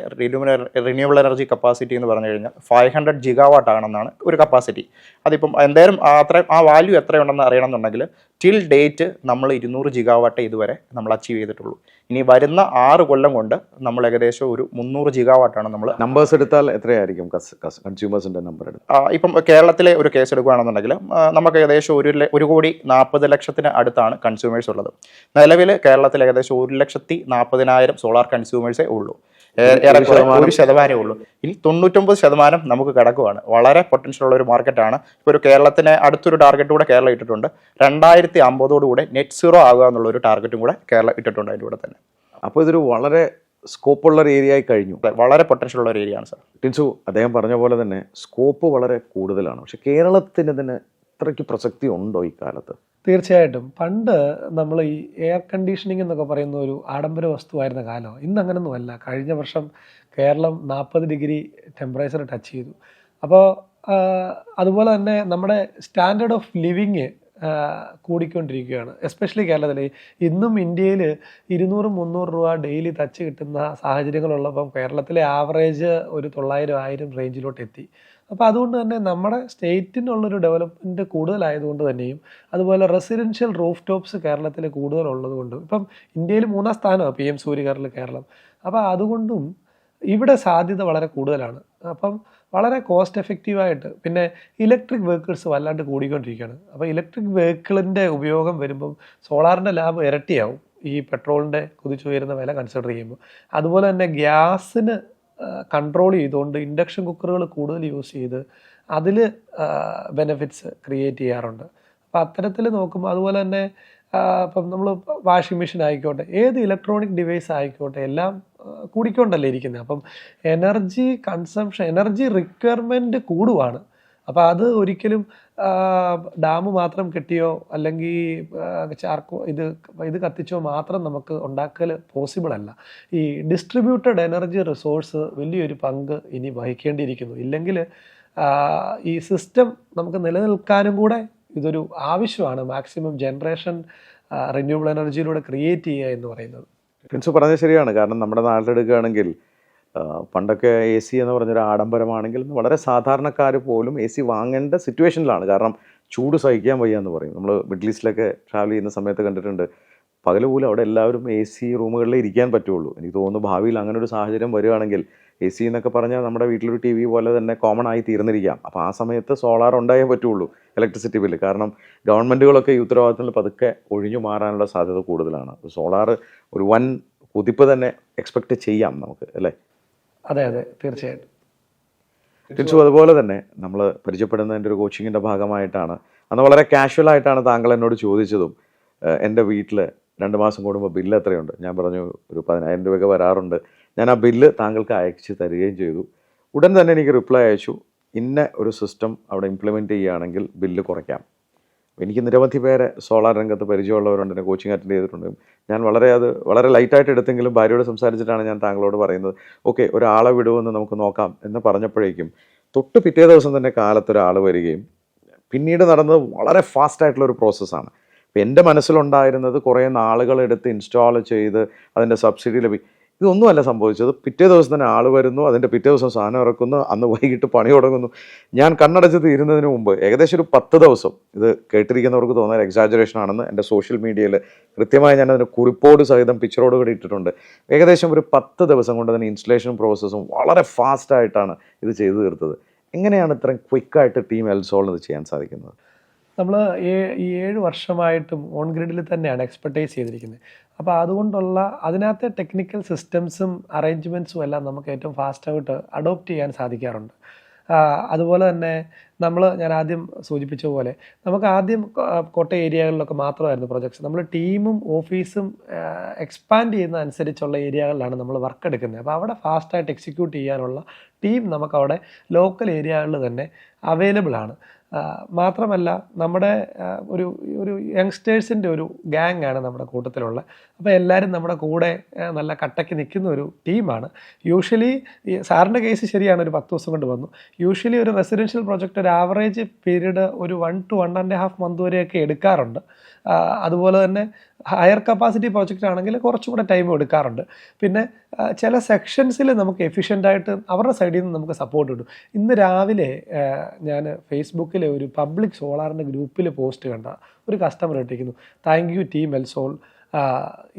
റിന്യൂവബിൾ എനർജി കപ്പാസിറ്റി എന്ന് പറഞ്ഞു കഴിഞ്ഞാൽ 500 GW ആണെന്നാണ് ഒരു കപ്പാസിറ്റി. അതിപ്പം എന്തായാലും ആ വാല്യൂ എത്രയുണ്ടെന്ന് അറിയണമെന്നുണ്ടെങ്കിൽ ടിൽ ഡേറ്റ് നമ്മൾ 200 GW ഇതുവരെ നമ്മൾ അച്ചീവ് ചെയ്തിട്ടുള്ളൂ. ഇനി വരുന്ന 6 കൊല്ലം കൊണ്ട് നമ്മൾ ഏകദേശം ഒരു 300 GW ആണ് നമ്മൾ. നമ്പേഴ്സ് എടുത്താൽ എത്രയായിരിക്കും കൺസ്യൂമേഴ്സിൻ്റെ നമ്പർ? ഇപ്പം കേരളത്തിലെ ഒരു കേസ് എടുക്കുകയാണെന്നുണ്ടെങ്കിൽ നമുക്ക് ഏകദേശം 1,40,00,000 അടുത്താണ് കൺസ്യൂമേഴ്സ് ഉള്ളത്. നിലവിൽ കേരളത്തിൽ ഏകദേശം 1,40,000 സോളാർ കൺസ്യൂമേഴ്സേ ഉള്ളൂ. 1% ഉള്ളൂ. ഇനി 99% നമുക്ക് കിടക്കുവാണ്. വളരെ പൊട്ടൻഷ്യൽ ഉള്ള ഒരു മാർക്കറ്റാണ്. ഇപ്പോൾ ഒരു കേരളത്തിന് അടുത്തൊരു ടാർഗറ്റ് കൂടെ കേരളം ഇട്ടിട്ടുണ്ട്. 2050 നെറ്റ് സീറോ ആകുക എന്നുള്ള ഒരു ടാർഗറ്റും കൂടെ കേരളം ഇട്ടിട്ടുണ്ട് അതിൻ്റെ കൂടെ തന്നെ. അപ്പോൾ ഇതൊരു വളരെ സ്കോപ്പുള്ള ഒരു ഏരിയ ആയി കഴിഞ്ഞു. വളരെ പൊട്ടൻഷ്യൽ ഉള്ള ഒരു ഏരിയ ആണ് സാർ. ടിൻസു, അദ്ദേഹം പറഞ്ഞ പോലെ തന്നെ സ്കോപ്പ് വളരെ കൂടുതലാണ്. പക്ഷെ കേരളത്തിന് ഇതിന് ഇത്രയ്ക്ക് പ്രസക്തി ഉണ്ടോ ഈ കാലത്ത്? തീർച്ചയായിട്ടും. പണ്ട് നമ്മൾ ഈ എയർ കണ്ടീഷനിങ് എന്നൊക്കെ പറയുന്ന ഒരു ആഡംബര വസ്തുവായിരുന്ന കാലം ഇന്ന് അങ്ങനൊന്നുമല്ല. കഴിഞ്ഞ വർഷം കേരളം 40 ഡിഗ്രി ടെമ്പറേച്ചർ ടച്ച് ചെയ്തു. അപ്പോൾ അതുപോലെ തന്നെ നമ്മുടെ സ്റ്റാൻഡേർഡ് ഓഫ് ലിവിങ് കൂടിക്കൊണ്ടിരിക്കുകയാണ്. എസ്പെഷ്യലി കേരളത്തിൽ ഇന്നും ഇന്ത്യയിൽ 200-300 രൂപ ഡെയിലി തച്ച് കിട്ടുന്ന സാഹചര്യങ്ങളുള്ളപ്പം കേരളത്തിലെ ആവറേജ് ഒരു 900-1000 റേഞ്ചിലോട്ട് എത്തി. അപ്പോൾ അതുകൊണ്ട് തന്നെ നമ്മുടെ സ്റ്റേറ്റിനുള്ളൊരു ഡെവലപ്മെൻറ്റ് കൂടുതലായതുകൊണ്ട് തന്നെയും അതുപോലെ റെസിഡൻഷ്യൽ റൂഫ് ടോപ്സ് കേരളത്തിൽ കൂടുതലുള്ളത് കൊണ്ടും ഇപ്പം ഇന്ത്യയിൽ 3ാം സ്ഥാനമാണ് PM സൂര്യകാറിൽ കേരളം. അപ്പോൾ അതുകൊണ്ടും ഇവിടെ സാധ്യത വളരെ കൂടുതലാണ്. അപ്പം വളരെ കോസ്റ്റ് എഫക്റ്റീവായിട്ട് പിന്നെ ഇലക്ട്രിക് വെഹിക്കിൾസ് വല്ലാണ്ട് കൂടിക്കൊണ്ടിരിക്കുകയാണ്. അപ്പോൾ ഇലക്ട്രിക് വെഹിക്കിളിൻ്റെ ഉപയോഗം വരുമ്പം സോളാറിൻ്റെ ലാഭം ഇരട്ടിയാവും ഈ പെട്രോളിൻ്റെ കുതിച്ചുയരുന്ന വില കൺസിഡർ ചെയ്യുമ്പോൾ. അതുപോലെ തന്നെ ഗ്യാസിന് കൺട്രോൾ ചെയ്തുകൊണ്ട് ഇൻഡക്ഷൻ കുക്കറുകൾ കൂടുതൽ യൂസ് ചെയ്ത് അതിൽ ബെനിഫിറ്റ്സ് ക്രിയേറ്റ് ചെയ്യാറുണ്ട്. അപ്പോൾ അത്തരത്തിൽ നോക്കുമ്പോൾ അതുപോലെ തന്നെ ഇപ്പം നമ്മൾ വാഷിംഗ് മെഷീൻ ആയിക്കോട്ടെ, ഏത് ഇലക്ട്രോണിക് ഡിവൈസ് ആയിക്കോട്ടെ, എല്ലാം കൂടിക്കൊണ്ടല്ലേ ഇരിക്കുന്നത്. അപ്പം എനർജി കൺസംഷൻ, എനർജി റിക്വയർമെൻറ്റ് കൂടുവാണ്. അപ്പോൾ അത് ഒരിക്കലും ഡാം മാത്രം കെട്ടിയോ അല്ലെങ്കിൽ ചാർക്കോ ഇത് കത്തിച്ചോ മാത്രം നമുക്ക് ഉണ്ടാക്കൽ പോസിബിൾ അല്ല. ഈ ഡിസ്ട്രിബ്യൂട്ടഡ് എനർജി റിസോഴ്സ് വലിയൊരു പങ്ക് ഇനി വഹിക്കേണ്ടിയിരിക്കുന്നു. ഇല്ലെങ്കിൽ ഈ സിസ്റ്റം നമുക്ക് നിലനിൽക്കാനും കൂടെ ഇതൊരു ആവശ്യമാണ്. മാക്സിമം ജനറേഷൻ റിന്യൂവബിൾ എനർജിയിലൂടെ ക്രിയേറ്റ് ചെയ്യുക എന്ന് പറയുന്നത്. പ്രിൻസ് പറഞ്ഞത് ശരിയാണ്. കാരണം നമ്മുടെ നാട്ടിലെടുക്കുകയാണെങ്കിൽ പണ്ടൊക്കെ എ സി എന്ന് പറഞ്ഞൊരു ആഡംബരമാണെങ്കിൽ വളരെ സാധാരണക്കാർ പോലും എ സി വാങ്ങേണ്ട സിറ്റുവേഷനിലാണ്. കാരണം ചൂട് സഹിക്കാൻ വയ്യ എന്ന് പറയും. നമ്മൾ മിഡിൽ ഈസ്റ്റിലൊക്കെ ട്രാവൽ ചെയ്യുന്ന സമയത്ത് കണ്ടിട്ടുണ്ട്, പകൽ പോലും അവിടെ എല്ലാവരും എ സി റൂമുകളിൽ ഇരിക്കാൻ പറ്റുള്ളൂ. എനിക്ക് തോന്നുന്നു ഭാവിയിൽ അങ്ങനെ ഒരു സാഹചര്യം വരികയാണെങ്കിൽ എ സി എന്നൊക്കെ പറഞ്ഞാൽ നമ്മുടെ വീട്ടിലൊരു ടി വി പോലെ തന്നെ കോമൺ ആയി തീർന്നിരിക്കാം. അപ്പോൾ ആ സമയത്ത് സോളാർ ഉണ്ടായേ പറ്റുള്ളൂ ഇലക്ട്രിസിറ്റി ബില്ല്. കാരണം ഗവൺമെൻറ്റുകളൊക്കെ ഈ ഉത്തരവാദിത്തത്തിൽ പതുക്കെ ഒഴിഞ്ഞു മാറാനുള്ള സാധ്യത കൂടുതലാണ്. സോളാർ ഒരു വൻ കുതിപ്പ് തന്നെ എക്സ്പെക്റ്റ് ചെയ്യാം നമുക്ക്, അല്ലേ? അതെ അതെ, തീർച്ചയായിട്ടും. തിരിച്ചു അതുപോലെ തന്നെ നമ്മൾ പരിചയപ്പെടുന്നതിൻ്റെ ഒരു കോച്ചിങ്ങിൻ്റെ ഭാഗമായിട്ടാണ് അന്ന് വളരെ കാഷ്വൽ ആയിട്ടാണ് താങ്കൾ എന്നോട് ചോദിച്ചതും, എൻ്റെ വീട്ടിൽ 2 മാസം കൂടുമ്പോൾ ബില്ല് എത്രയുണ്ട്? ഞാൻ പറഞ്ഞു ഒരു 10,000 രൂപയൊക്കെ വരാറുണ്ട്. ഞാൻ ആ ബില്ല് താങ്കൾക്ക് അയച്ച് തരികയും ചെയ്തു. ഉടൻ തന്നെ എനിക്ക് റിപ്ലൈ അയച്ചു, ഇന്ന ഒരു സിസ്റ്റം അവിടെ ഇംപ്ലിമെൻറ്റ് ചെയ്യുകയാണെങ്കിൽ ബില്ല് കുറയ്ക്കാം. എനിക്ക് നിരവധി പേരെ സോളാർ രംഗത്ത് പരിചയമുള്ളവരുണ്ട്, എന്നെ കോച്ചിങ് അറ്റൻഡ് ചെയ്തിട്ടുണ്ട്. ഞാൻ വളരെ ലൈറ്റായിട്ട് എടുത്തെങ്കിലും ഭാര്യയോട് സംസാരിച്ചിട്ടാണ് ഞാൻ താങ്കളോട് പറയുന്നത്, ഓക്കെ ഒരാളെ വിടുമെന്ന് നമുക്ക് നോക്കാം എന്ന് പറഞ്ഞപ്പോഴേക്കും തൊട്ട് പിറ്റേ ദിവസം തന്നെ കാലത്തൊരാൾ വരികയും പിന്നീട് നടന്നത് വളരെ ഫാസ്റ്റായിട്ടുള്ളൊരു പ്രോസസ്സാണ്. അപ്പോൾ എൻ്റെ മനസ്സിലുണ്ടായിരുന്നത് കുറേ നാളുകളെടുത്ത് ഇൻസ്റ്റാൾ ചെയ്ത് അതിൻ്റെ സബ്സിഡി ഇതൊന്നുമല്ല സംഭവിച്ചത്. പിറ്റേ ദിവസം തന്നെ ആൾ വരുന്നു, അതിൻ്റെ പിറ്റേ ദിവസം സാധനം ഇറക്കുന്നു, അന്ന് വൈകിട്ട് പണി തുടങ്ങുന്നു. ഞാൻ കണ്ണടച്ച് തീരുന്നതിന് മുമ്പ് ഏകദേശം ഒരു 10 ദിവസം, ഇത് കേട്ടിരിക്കുന്നവർക്ക് തോന്നാൻ എക്സാജറേഷൻ ആണെന്ന് എൻ്റെ സോഷ്യൽ മീഡിയയിൽ കൃത്യമായി ഞാൻ അതിന് കുറിപ്പോട് സഹിതം പിക്ചറോട് കൂടി ഇട്ടിട്ടുണ്ട്. ഏകദേശം ഒരു 10 ദിവസം കൊണ്ട് തന്നെ ഇൻസ്റ്റലേഷൻ പ്രോസസ്സും വളരെ ഫാസ്റ്റായിട്ടാണ് ഇത് ചെയ്തു തീർത്തത്. എങ്ങനെയാണ് ഇത്രയും ക്വിക്കായിട്ട് ടീം എൽസോളിന് ഇത് ചെയ്യാൻ സാധിക്കുന്നത്? നമ്മൾ ഈ 7 വർഷമായിട്ടും ഓൺ ഗ്രിഡിൽ തന്നെയാണ് എക്സ്പെർട്ടൈസ് ചെയ്തിരിക്കുന്നത്. അപ്പോൾ അതുകൊണ്ടുള്ള അതിനകത്തെ ടെക്നിക്കൽ സിസ്റ്റംസും അറേഞ്ച്മെൻറ്റ്സും എല്ലാം നമുക്ക് ഏറ്റവും ഫാസ്റ്റായിട്ട് അഡോപ്റ്റ് ചെയ്യാൻ സാധിക്കാറുണ്ട്. അതുപോലെ തന്നെ ഞാൻ ആദ്യം സൂചിപ്പിച്ച പോലെ നമുക്ക് ആദ്യം കോട്ട ഏരിയകളിലൊക്കെ മാത്രമായിരുന്നു പ്രൊജക്ട്സ്. നമ്മൾ ടീമും ഓഫീസും എക്സ്പാൻഡ് ചെയ്യുന്ന അനുസരിച്ചുള്ള ഏരിയകളിലാണ് നമ്മൾ വർക്ക് എടുക്കുന്നത്. അപ്പോൾ അവിടെ ഫാസ്റ്റായിട്ട് എക്സിക്യൂട്ട് ചെയ്യാനുള്ള ടീം നമുക്കവിടെ ലോക്കൽ ഏരിയകളിൽ തന്നെ അവൈലബിൾ ആണ്. മാത്രമല്ല നമ്മുടെ ഒരു യങ്സ്റ്റേഴ്സിൻ്റെ ഒരു ഗ്യാങ് ആണ് നമ്മുടെ കൂട്ടത്തിലുള്ള. അപ്പോൾ എല്ലാവരും നമ്മുടെ കൂടെ നല്ല കട്ടയ്ക്ക് നിൽക്കുന്ന ഒരു ടീമാണ്. യൂഷ്വലി സാറിൻ്റെ കേസ് ശരിയാണ്, ഒരു 10 ദിവസം കൊണ്ട് വന്നു. യൂഷ്വലി ഒരു റെസിഡൻഷ്യൽ പ്രൊജക്റ്റ് ഒരു ആവറേജ് പീരീഡ് ഒരു 1 to 1.5 months വരെയൊക്കെ എടുക്കാറുണ്ട്. അതുപോലെ തന്നെ ഹയർ കപ്പാസിറ്റി പ്രോജക്റ്റ് ആണെങ്കിൽ കുറച്ചും കൂടെ ടൈം എടുക്കാറുണ്ട്. പിന്നെ ചില സെക്ഷൻസിൽ നമുക്ക് എഫിഷ്യൻ്റായിട്ട് അവരുടെ സൈഡിൽ നിന്ന് നമുക്ക് സപ്പോർട്ട് കിട്ടും. ഇന്ന് രാവിലെ ഞാൻ ഫേസ്ബുക്കിലെ ഒരു പബ്ലിക് സോളാറിൻ്റെ ഗ്രൂപ്പിൽ പോസ്റ്റ് കണ്ട ഒരു കസ്റ്റമർ ഇട്ടിരിക്കുന്നു, താങ്ക് യു ടീം എൽസോൾ,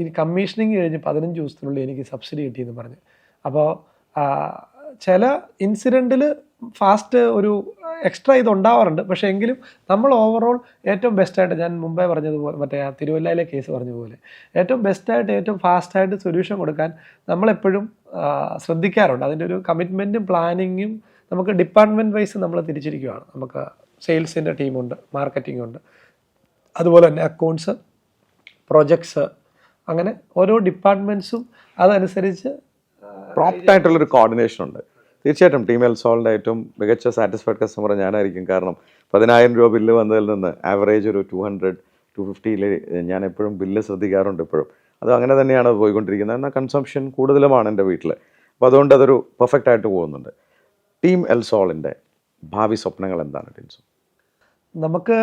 ഇനി കമ്മീഷനിങ് കഴിഞ്ഞ് 15 ദിവസത്തിനുള്ളിൽ എനിക്ക് സബ്സിഡി കിട്ടിയെന്ന് പറഞ്ഞ്. അപ്പോൾ ചില ഇൻസിഡൻറ്റിൽ ഫാസ്റ്റ് ഒരു എക്സ്ട്രാ ഇത് ഉണ്ടാവാറുണ്ട്. പക്ഷേ എങ്കിലും നമ്മൾ ഓവറോൾ ഏറ്റവും ബെസ്റ്റായിട്ട്, ഞാൻ മുമ്പേ പറഞ്ഞതുപോലെ മറ്റേ ആ തിരുവല്ലയിലെ കേസ് പറഞ്ഞ പോലെ ഏറ്റവും ബെസ്റ്റായിട്ട് ഏറ്റവും ഫാസ്റ്റായിട്ട് സൊല്യൂഷൻ കൊടുക്കാൻ നമ്മളെപ്പോഴും ശ്രദ്ധിക്കാറുണ്ട്. അതിൻ്റെ ഒരു കമ്മിറ്റ്മെൻറ്റും പ്ലാനിങ്ങും നമുക്ക് ഡിപ്പാർട്ട്മെൻറ്റ് വൈസ് നമ്മൾ തിരിച്ചിരിക്കുകയാണ്. നമുക്ക് സെയിൽസിൻ്റെ ടീമുണ്ട്, മാർക്കറ്റിംഗ് ഉണ്ട്, അതുപോലെ തന്നെ അക്കൗണ്ട്സ്, പ്രൊജക്ട്സ്, അങ്ങനെ ഓരോ ഡിപ്പാർട്ട്മെൻറ്റ്സും അതനുസരിച്ച് പ്രോപ്റ്റായിട്ടുള്ളൊരു കോർഡിനേഷൻ ഉണ്ട്. തീർച്ചയായിട്ടും ടീം എൽസോളിൻ്റെ ഏറ്റവും മികച്ച സാറ്റിസ്ഫൈഡ് കസ്റ്റമർ ഞാനായിരിക്കും. കാരണം 10,000 രൂപ ബില്ല് വന്നതിൽ നിന്ന് ആവറേജ് ഒരു 200-250 ഞാൻ എപ്പോഴും ബില്ല് ശ്രദ്ധിക്കാറുണ്ട്. ഇപ്പോഴും അത് അങ്ങനെ തന്നെയാണ് പോയിക്കൊണ്ടിരിക്കുന്നത്. എന്നാൽ കൺസംഷൻ കൂടുതലുമാണ് എൻ്റെ വീട്ടിൽ. അപ്പോൾ അതുകൊണ്ട് അതൊരു പെർഫെക്റ്റ് ആയിട്ട് പോകുന്നുണ്ട്. ടീം എൽസോളിൻ്റെ ഭാവി സ്വപ്നങ്ങൾ എന്താണ് ടിൻസു? നമുക്ക്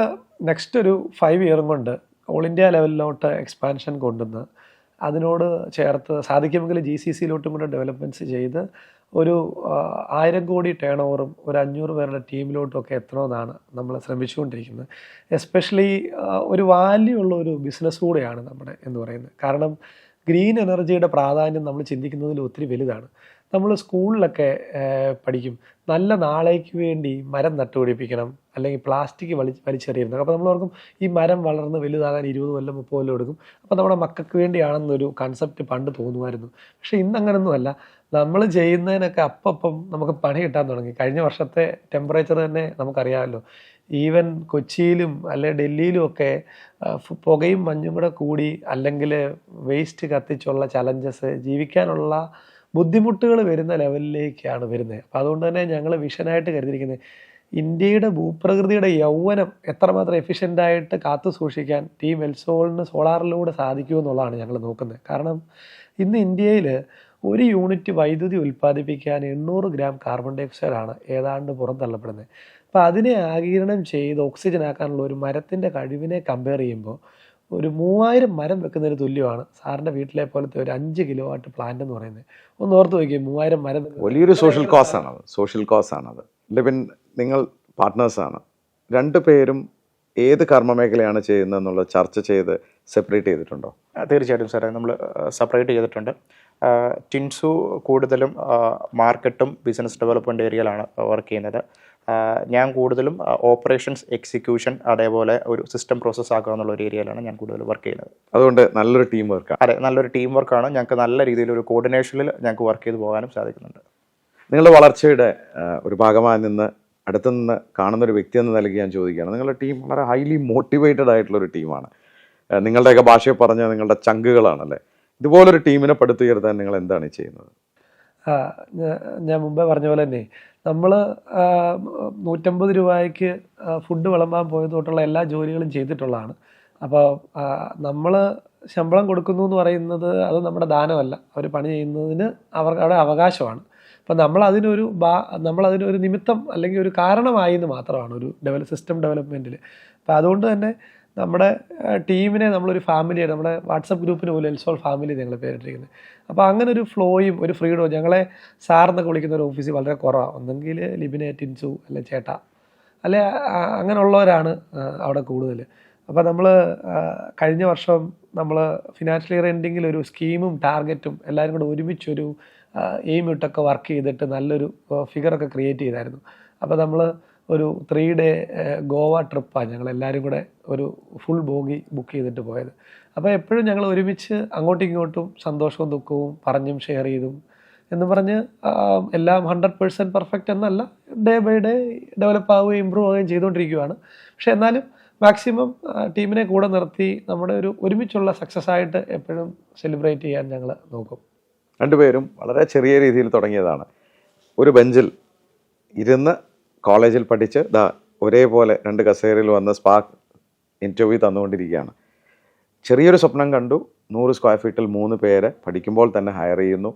നെക്സ്റ്റ് ഒരു 5 year കൊണ്ട് ഓൾ ഇന്ത്യ ലെവലിലോട്ട് എക്സ്പാൻഷൻ കൊണ്ടുവന്ന് അതിനോട് ചേർത്ത് സാധിക്കുമെങ്കിൽ GCCയിലോട്ടും കൂടെ ഡെവലപ്മെൻറ്റ്സ് ചെയ്ത് ഒരു 1000 കോടി ടേൺ ഓവറും ഒരു 500 പേരുടെ ടീമിലോട്ടുമൊക്കെ എത്തണമെന്നാണ് നമ്മൾ ശ്രമിച്ചുകൊണ്ടിരിക്കുന്നത്. എസ്പെഷ്യലി ഒരു വാല്യൂ ഉള്ള ഒരു ബിസിനസ് കൂടെയാണ് നമ്മുടെ എന്ന് പറയുന്നത്. കാരണം ഗ്രീൻ എനർജിയുടെ പ്രാധാന്യം നമ്മൾ ചിന്തിക്കുന്നതിൽ ഒത്തിരി വലുതാണ്. നമ്മൾ സ്കൂളിലൊക്കെ പഠിക്കും, നല്ല നാളേക്ക് വേണ്ടി മരം നട്ടുപിടിപ്പിക്കണം, അല്ലെങ്കിൽ പ്ലാസ്റ്റിക് വലിച്ചെറിയുന്നത്. അപ്പോൾ നമ്മൾ ഓർക്കും ഈ മരം വളർന്ന് വലുതാകാൻ 20 കൊല്ലം 30 കൊല്ലം എടുക്കും, അപ്പോൾ നമ്മുടെ മക്കൾക്ക് വേണ്ടിയാണെന്നൊരു കൺസെപ്റ്റ് പണ്ട് തോന്നുമായിരുന്നു. പക്ഷേ ഇന്നങ്ങനൊന്നുമല്ല. നമ്മൾ ചെയ്യുന്നതിനൊക്കെ അപ്പം നമുക്ക് പണി കിട്ടാൻ തുടങ്ങി. കഴിഞ്ഞ വർഷത്തെ ടെമ്പറേച്ചർ തന്നെ നമുക്കറിയാമല്ലോ. ഈവൻ കൊച്ചിയിലും അല്ലെ ഡൽഹിയിലും ഒക്കെ പുകയും മഞ്ഞും കൂടെ കൂടി അല്ലെങ്കിൽ വേസ്റ്റ് കത്തിച്ചുള്ള ചലഞ്ചസ്, ജീവിക്കാനുള്ള ബുദ്ധിമുട്ടുകൾ വരുന്ന ലെവലിലേക്കാണ് വരുന്നത്. അപ്പോൾ അതുകൊണ്ട് തന്നെ ഞങ്ങൾ വിഷനായിട്ട് കരുതിയിരിക്കുന്നത് ഇന്ത്യയുടെ ഭൂപ്രകൃതിയുടെ യൗവനം എത്രമാത്രം എഫിഷ്യൻ്റായിട്ട് കാത്തു സൂക്ഷിക്കാൻ ടീം എൽസോളിന് സോളാറിലൂടെ സാധിക്കുമെന്നുള്ളതാണ് ഞങ്ങൾ നോക്കുന്നത്. കാരണം ഇന്ന് ഇന്ത്യയിൽ ഒരു യൂണിറ്റ് വൈദ്യുതി ഉൽപ്പാദിപ്പിക്കാൻ 800 ഗ്രാം കാർബൺ ഡൈ ഓക്സൈഡാണ് ഏതാണ്ട് പുറന്തള്ളപ്പെടുന്നത്. അപ്പോൾ അതിനെ ആഗിരണം ചെയ്ത് ഓക്സിജൻ ആക്കാനുള്ള ഒരു മരത്തിൻ്റെ കഴിവിനെ കമ്പയർ ചെയ്യുമ്പോൾ ഒരു 3000 മരം വെക്കുന്നതിന് തുല്യമാണ് സാറിൻ്റെ വീട്ടിലെ പോലത്തെ ഒരു 5 കിലോ വാട്ട് പ്ലാന്റ് എന്ന് പറയുന്നത്. ഒന്ന് ഓർത്ത് നോക്കിയേ, 3000 മരം. വലിയൊരു സോഷ്യൽ കോസ് ആണത്, സോഷ്യൽ കോസ് ആണത്. ലിബിൻ, നിങ്ങൾ പാർട്ട്നേഴ്സാണ്. രണ്ടു പേരും ഏത് കർമ്മമേഖലയാണ് ചെയ്യുന്നതെന്നുള്ളത് ചർച്ച ചെയ്ത് സെപ്പറേറ്റ് ചെയ്തിട്ടുണ്ടോ? തീർച്ചയായിട്ടും സാറേ, നമ്മൾ സെപ്പറേറ്റ് ചെയ്തിട്ടുണ്ട്. ടിൻസു കൂടുതലും മാർക്കറ്റും ബിസിനസ് ഡെവലപ്മെൻറ്റ് ഏരിയയിലാണ് വർക്ക് ചെയ്യുന്നത്. ഞാൻ കൂടുതലും ഓപ്പറേഷൻസ് എക്സിക്യൂഷൻ, അതേപോലെ ഒരു സിസ്റ്റം പ്രോസസ്സ് ആക്കുക എന്നുള്ള ഒരു ഏരിയയിലാണ് ഞാൻ കൂടുതൽ വർക്ക് ചെയ്യുന്നത്. അതുകൊണ്ട് നല്ലൊരു ടീം വർക്കാണ്. അതെ, നല്ലൊരു ടീം വർക്കാണ്. ഞങ്ങൾക്ക് നല്ല രീതിയിൽ ഒരു കോർഡിനേഷനിൽ ഞങ്ങൾക്ക് വർക്ക് ചെയ്ത് പോകാനും സാധിക്കുന്നുണ്ട്. നിങ്ങളുടെ വളർച്ചയുടെ ഒരു ഭാഗമായി നിന്ന് അടുത്തു നിന്ന് കാണുന്നൊരു വ്യക്തി എന്ന നിലയ്ക്ക് ഞാൻ ചോദിക്കുകയാണ്, നിങ്ങളുടെ ടീം വളരെ ഹൈലി മോട്ടിവേറ്റഡ് ആയിട്ടുള്ളൊരു ടീമാണ്. നിങ്ങളുടെയൊക്കെ ഭാഷയെ പറഞ്ഞാൽ നിങ്ങളുടെ ചങ്കുകളാണല്ലേ. ഇതുപോലൊരു ടീമിനെ പടുത്തുയർത്താൻ നിങ്ങൾ എന്താണ് ചെയ്യുന്നത്? ഞാൻ മുമ്പേ പറഞ്ഞ പോലെ തന്നെ നമ്മൾ 150 രൂപയ്ക്ക് ഫുഡ് വിളമ്പാൻ പോയത് തൊട്ടുള്ള എല്ലാ ജോലികളും ചെയ്തിട്ടുള്ളതാണ്. അപ്പോൾ നമ്മൾ ശമ്പളം കൊടുക്കുന്നു എന്ന് പറയുന്നത് അത് നമ്മുടെ ദാനമല്ല, അവർ പണി ചെയ്യുന്നതിന് അവരുടെ അവകാശമാണ്. അപ്പം നമ്മളതിനൊരു നിമിത്തം അല്ലെങ്കിൽ ഒരു കാരണമായി എന്ന് മാത്രമാണ് ഒരു സിസ്റ്റം ഡെവലപ്മെൻറ്റിൽ. അപ്പോൾ അതുകൊണ്ട് തന്നെ നമ്മുടെ ടീമിനെ നമ്മളൊരു ഫാമിലിയാണ്, നമ്മുടെ വാട്സപ്പ് ഗ്രൂപ്പിന് പോലും എൽസോൾ ഫാമിലി ഞങ്ങൾ പേരിട്ടിരിക്കുന്നത്. അപ്പോൾ അങ്ങനെ ഒരു ഫ്ലോയും ഒരു ഫ്രീഡവും, ഞങ്ങളെ സാറെന്നൊക്കെ വിളിക്കുന്ന ഒരു ഓഫീസിൽ വളരെ കുറവാണ്. ഒന്നെങ്കിൽ ലിബിനെ, ടിൻസു, അല്ലെ ചേട്ടാ, അല്ലെ അങ്ങനെയുള്ളവരാണ് അവിടെ കൂടുതൽ. അപ്പോൾ നമ്മൾ കഴിഞ്ഞ വർഷം നമ്മൾ ഫിനാൻഷ്യൽ ഇയർ എൻഡിങ്ങിൽ ഒരു സ്കീമും ടാർഗറ്റും എല്ലാവരും കൂടെ ഒരുമിച്ചൊരു എയിം ഇട്ടൊക്കെ വർക്ക് ചെയ്തിട്ട് നല്ലൊരു ഫിഗറൊക്കെ ക്രിയേറ്റ് ചെയ്തായിരുന്നു. അപ്പോൾ നമ്മൾ ഒരു 3 ഡേ ഗോവ ട്രിപ്പാണ് ഞങ്ങളെല്ലാവരും കൂടെ ഒരു ഫുൾ ബോഗി ബുക്ക് ചെയ്തിട്ട് പോയത്. അപ്പോൾ എപ്പോഴും ഞങ്ങൾ ഒരുമിച്ച് അങ്ങോട്ടും ഇങ്ങോട്ടും സന്തോഷവും ദുഃഖവും പറഞ്ഞും ഷെയർ ചെയ്തും എന്ന് പറഞ്ഞ് എല്ലാം 100% പെർഫെക്റ്റ് എന്നല്ല, ഡേ ബൈ ഡേ ഡെവലപ്പ് ആവുകയും ഇമ്പ്രൂവ് ആവുകയും ചെയ്തുകൊണ്ടിരിക്കുകയാണ്. പക്ഷെ എന്നാലും മാക്സിമം ടീമിനെ കൂടെ നിർത്തി നമ്മുടെ ഒരു ഒരുമിച്ചുള്ള സക്സസ് ആയിട്ട് എപ്പോഴും സെലിബ്രേറ്റ് ചെയ്യാൻ ഞങ്ങൾ നോക്കും. രണ്ടുപേരും വളരെ ചെറിയ രീതിയിൽ തുടങ്ങിയതാണ്. ഒരു ബെഞ്ചിൽ ഇരുന്ന് കോളേജിൽ പഠിച്ച് ഒരേപോലെ 2 കസേരയിൽ വന്ന് സ്പാർക്ക് ഇൻ്റർവ്യൂ തന്നുകൊണ്ടിരിക്കുകയാണ്. ചെറിയൊരു സ്വപ്നം കണ്ടു, 100 സ്ക്വയർ ഫീറ്റിൽ 3 പേരെ പഠിക്കുമ്പോൾ തന്നെ ഹയർ ചെയ്യുന്നു.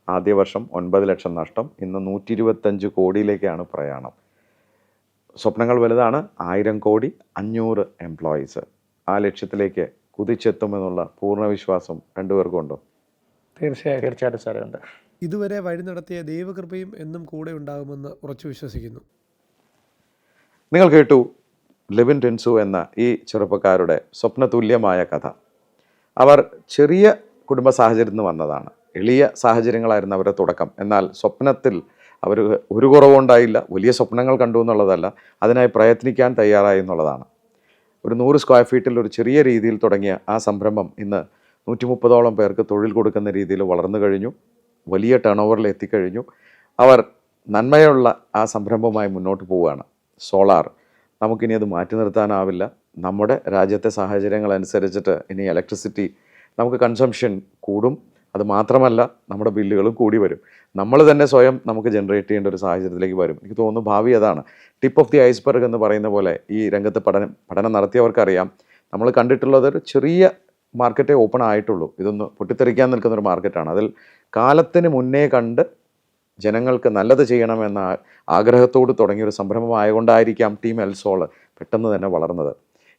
ആദ്യ വർഷം 9 ലക്ഷം നഷ്ടം, ഇന്ന് 125 കോടിയിലേക്കാണ് പ്രയാണം. സ്വപ്നങ്ങൾ വലുതാണ്. 1000 കോടി, 500 എംപ്ലോയീസ്. ആ ലക്ഷ്യത്തിലേക്ക് കുതിച്ചെത്തുമെന്നുള്ള പൂർണ്ണ വിശ്വാസം രണ്ടുപേർക്കും ഉണ്ടോ? തീർച്ചയായിട്ടും സാറേ ഉണ്ട്. ഇതുവരെ വഴി നടത്തിയ ദൈവകൃപയും എന്നും കൂടെ ഉണ്ടാകുമെന്ന് ഉറച്ചു വിശ്വസിക്കുന്നു. നിങ്ങൾ കേട്ടു ലിബിൻ, ടിൻസു എന്ന ഈ ചെറുപ്പക്കാരുടെ സ്വപ്നതുല്യമായ കഥ. അവർ ചെറിയ കുടുംബ സാഹചര്യത്തിൽ നിന്ന് വന്നതാണ്. എളിയ സാഹചര്യങ്ങളായിരുന്നു അവരുടെ തുടക്കം. എന്നാൽ സ്വപ്നത്തിൽ അവർ ഒരു കുറവുണ്ടായില്ല. വലിയ സ്വപ്നങ്ങൾ കണ്ടു എന്നുള്ളതല്ല, അതിനായി പ്രയത്നിക്കാൻ തയ്യാറായി എന്നുള്ളതാണ്. ഒരു 100 സ്ക്വയർ ഫീറ്റിൽ ഒരു ചെറിയ രീതിയിൽ തുടങ്ങിയ ആ സംരംഭം ഇന്ന് 130ഓളം പേർക്ക് തൊഴിൽ കൊടുക്കുന്ന രീതിയിൽ വളർന്നു കഴിഞ്ഞു. വലിയ ടേൺ ഓവറിൽ എത്തിക്കഴിഞ്ഞു. അവർ നന്മയുള്ള ആ സംരംഭവുമായി മുന്നോട്ട് പോവുകയാണ്. സോളാർ, നമുക്കിനി അത് മാറ്റി നിർത്താനാവില്ല. നമ്മുടെ രാജ്യത്തെ സാഹചര്യങ്ങൾ അനുസരിച്ചിട്ട് ഇനി ഇലക്ട്രിസിറ്റി നമുക്ക് കൺസംഷൻ കൂടും. അത് മാത്രമല്ല, നമ്മുടെ ബില്ലുകളും കൂടി വരും. നമ്മൾ തന്നെ സ്വയം നമുക്ക് ജനറേറ്റ് ചെയ്യേണ്ട ഒരു സാഹചര്യത്തിലേക്ക് വരും. എനിക്ക് തോന്നുന്നു ഭാവി അതാണ്. ടിപ്പ് ഓഫ് ദി ഐസ്ബർഗ് എന്ന് പറയുന്ന പോലെ ഈ രംഗത്ത് പഠനം നടത്തിയവർക്കറിയാം, നമ്മൾ കണ്ടിട്ടുള്ളത് ഒരു ചെറിയ മാർക്കറ്റേ ഓപ്പൺ ആയിട്ടുള്ളൂ. ഇതൊന്ന് പൊട്ടിത്തെറിക്കാൻ നിൽക്കുന്നൊരു മാർക്കറ്റാണ്. അതിൽ കാലത്തിന് മുന്നേ കണ്ട് ജനങ്ങൾക്ക് നല്ലത് ചെയ്യണമെന്ന ആഗ്രഹത്തോട് തുടങ്ങിയൊരു സംരംഭമായതുകൊണ്ടായിരിക്കാം ടീം എൽസോൾ പെട്ടെന്ന് തന്നെ വളർന്നത്.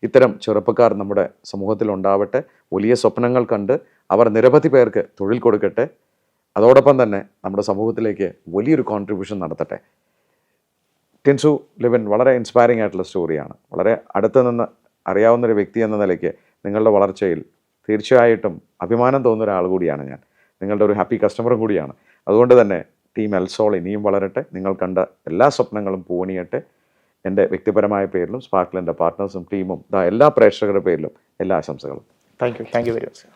ഇത്തരം ചെറുപ്പക്കാർ നമ്മുടെ സമൂഹത്തിൽ ഉണ്ടാവട്ടെ. വലിയ സ്വപ്നങ്ങൾ കണ്ട് അവർ നിരവധി പേർക്ക് തൊഴിൽ കൊടുക്കട്ടെ. അതോടൊപ്പം തന്നെ നമ്മുടെ സമൂഹത്തിലേക്ക് വലിയൊരു കോൺട്രിബ്യൂഷൻ നടത്തട്ടെ. ടിൻസു, ലിബിൻ, വളരെ ഇൻസ്പയറിംഗ് ആയിട്ടുള്ള സ്റ്റോറിയാണ്. വളരെ അടുത്ത് നിന്ന് അറിയാവുന്നൊരു വ്യക്തി എന്ന നിലയ്ക്ക് നിങ്ങളുടെ വളർച്ചയിൽ തീർച്ചയായിട്ടും അഭിമാനം തോന്നുന്ന ഒരാൾ കൂടിയാണ് ഞാൻ. നിങ്ങളുടെ ഒരു ഹാപ്പി കസ്റ്റമറും കൂടിയാണ്. അതുകൊണ്ട് തന്നെ ടീം എൽസോൾ ഇനിയും വളരട്ടെ. നിങ്ങൾ കണ്ട എല്ലാ സ്വപ്നങ്ങളും പൂവണിയട്ടെ. എൻ്റെ വ്യക്തിപരമായ പേരിലും സ്പാർക്കിളിൻ്റെ പാർട്ട്നേഴ്സും ടീമും എല്ലാ പ്രേക്ഷകരുടെ പേരിലും എല്ലാ ആശംസകളും. Thank you very much.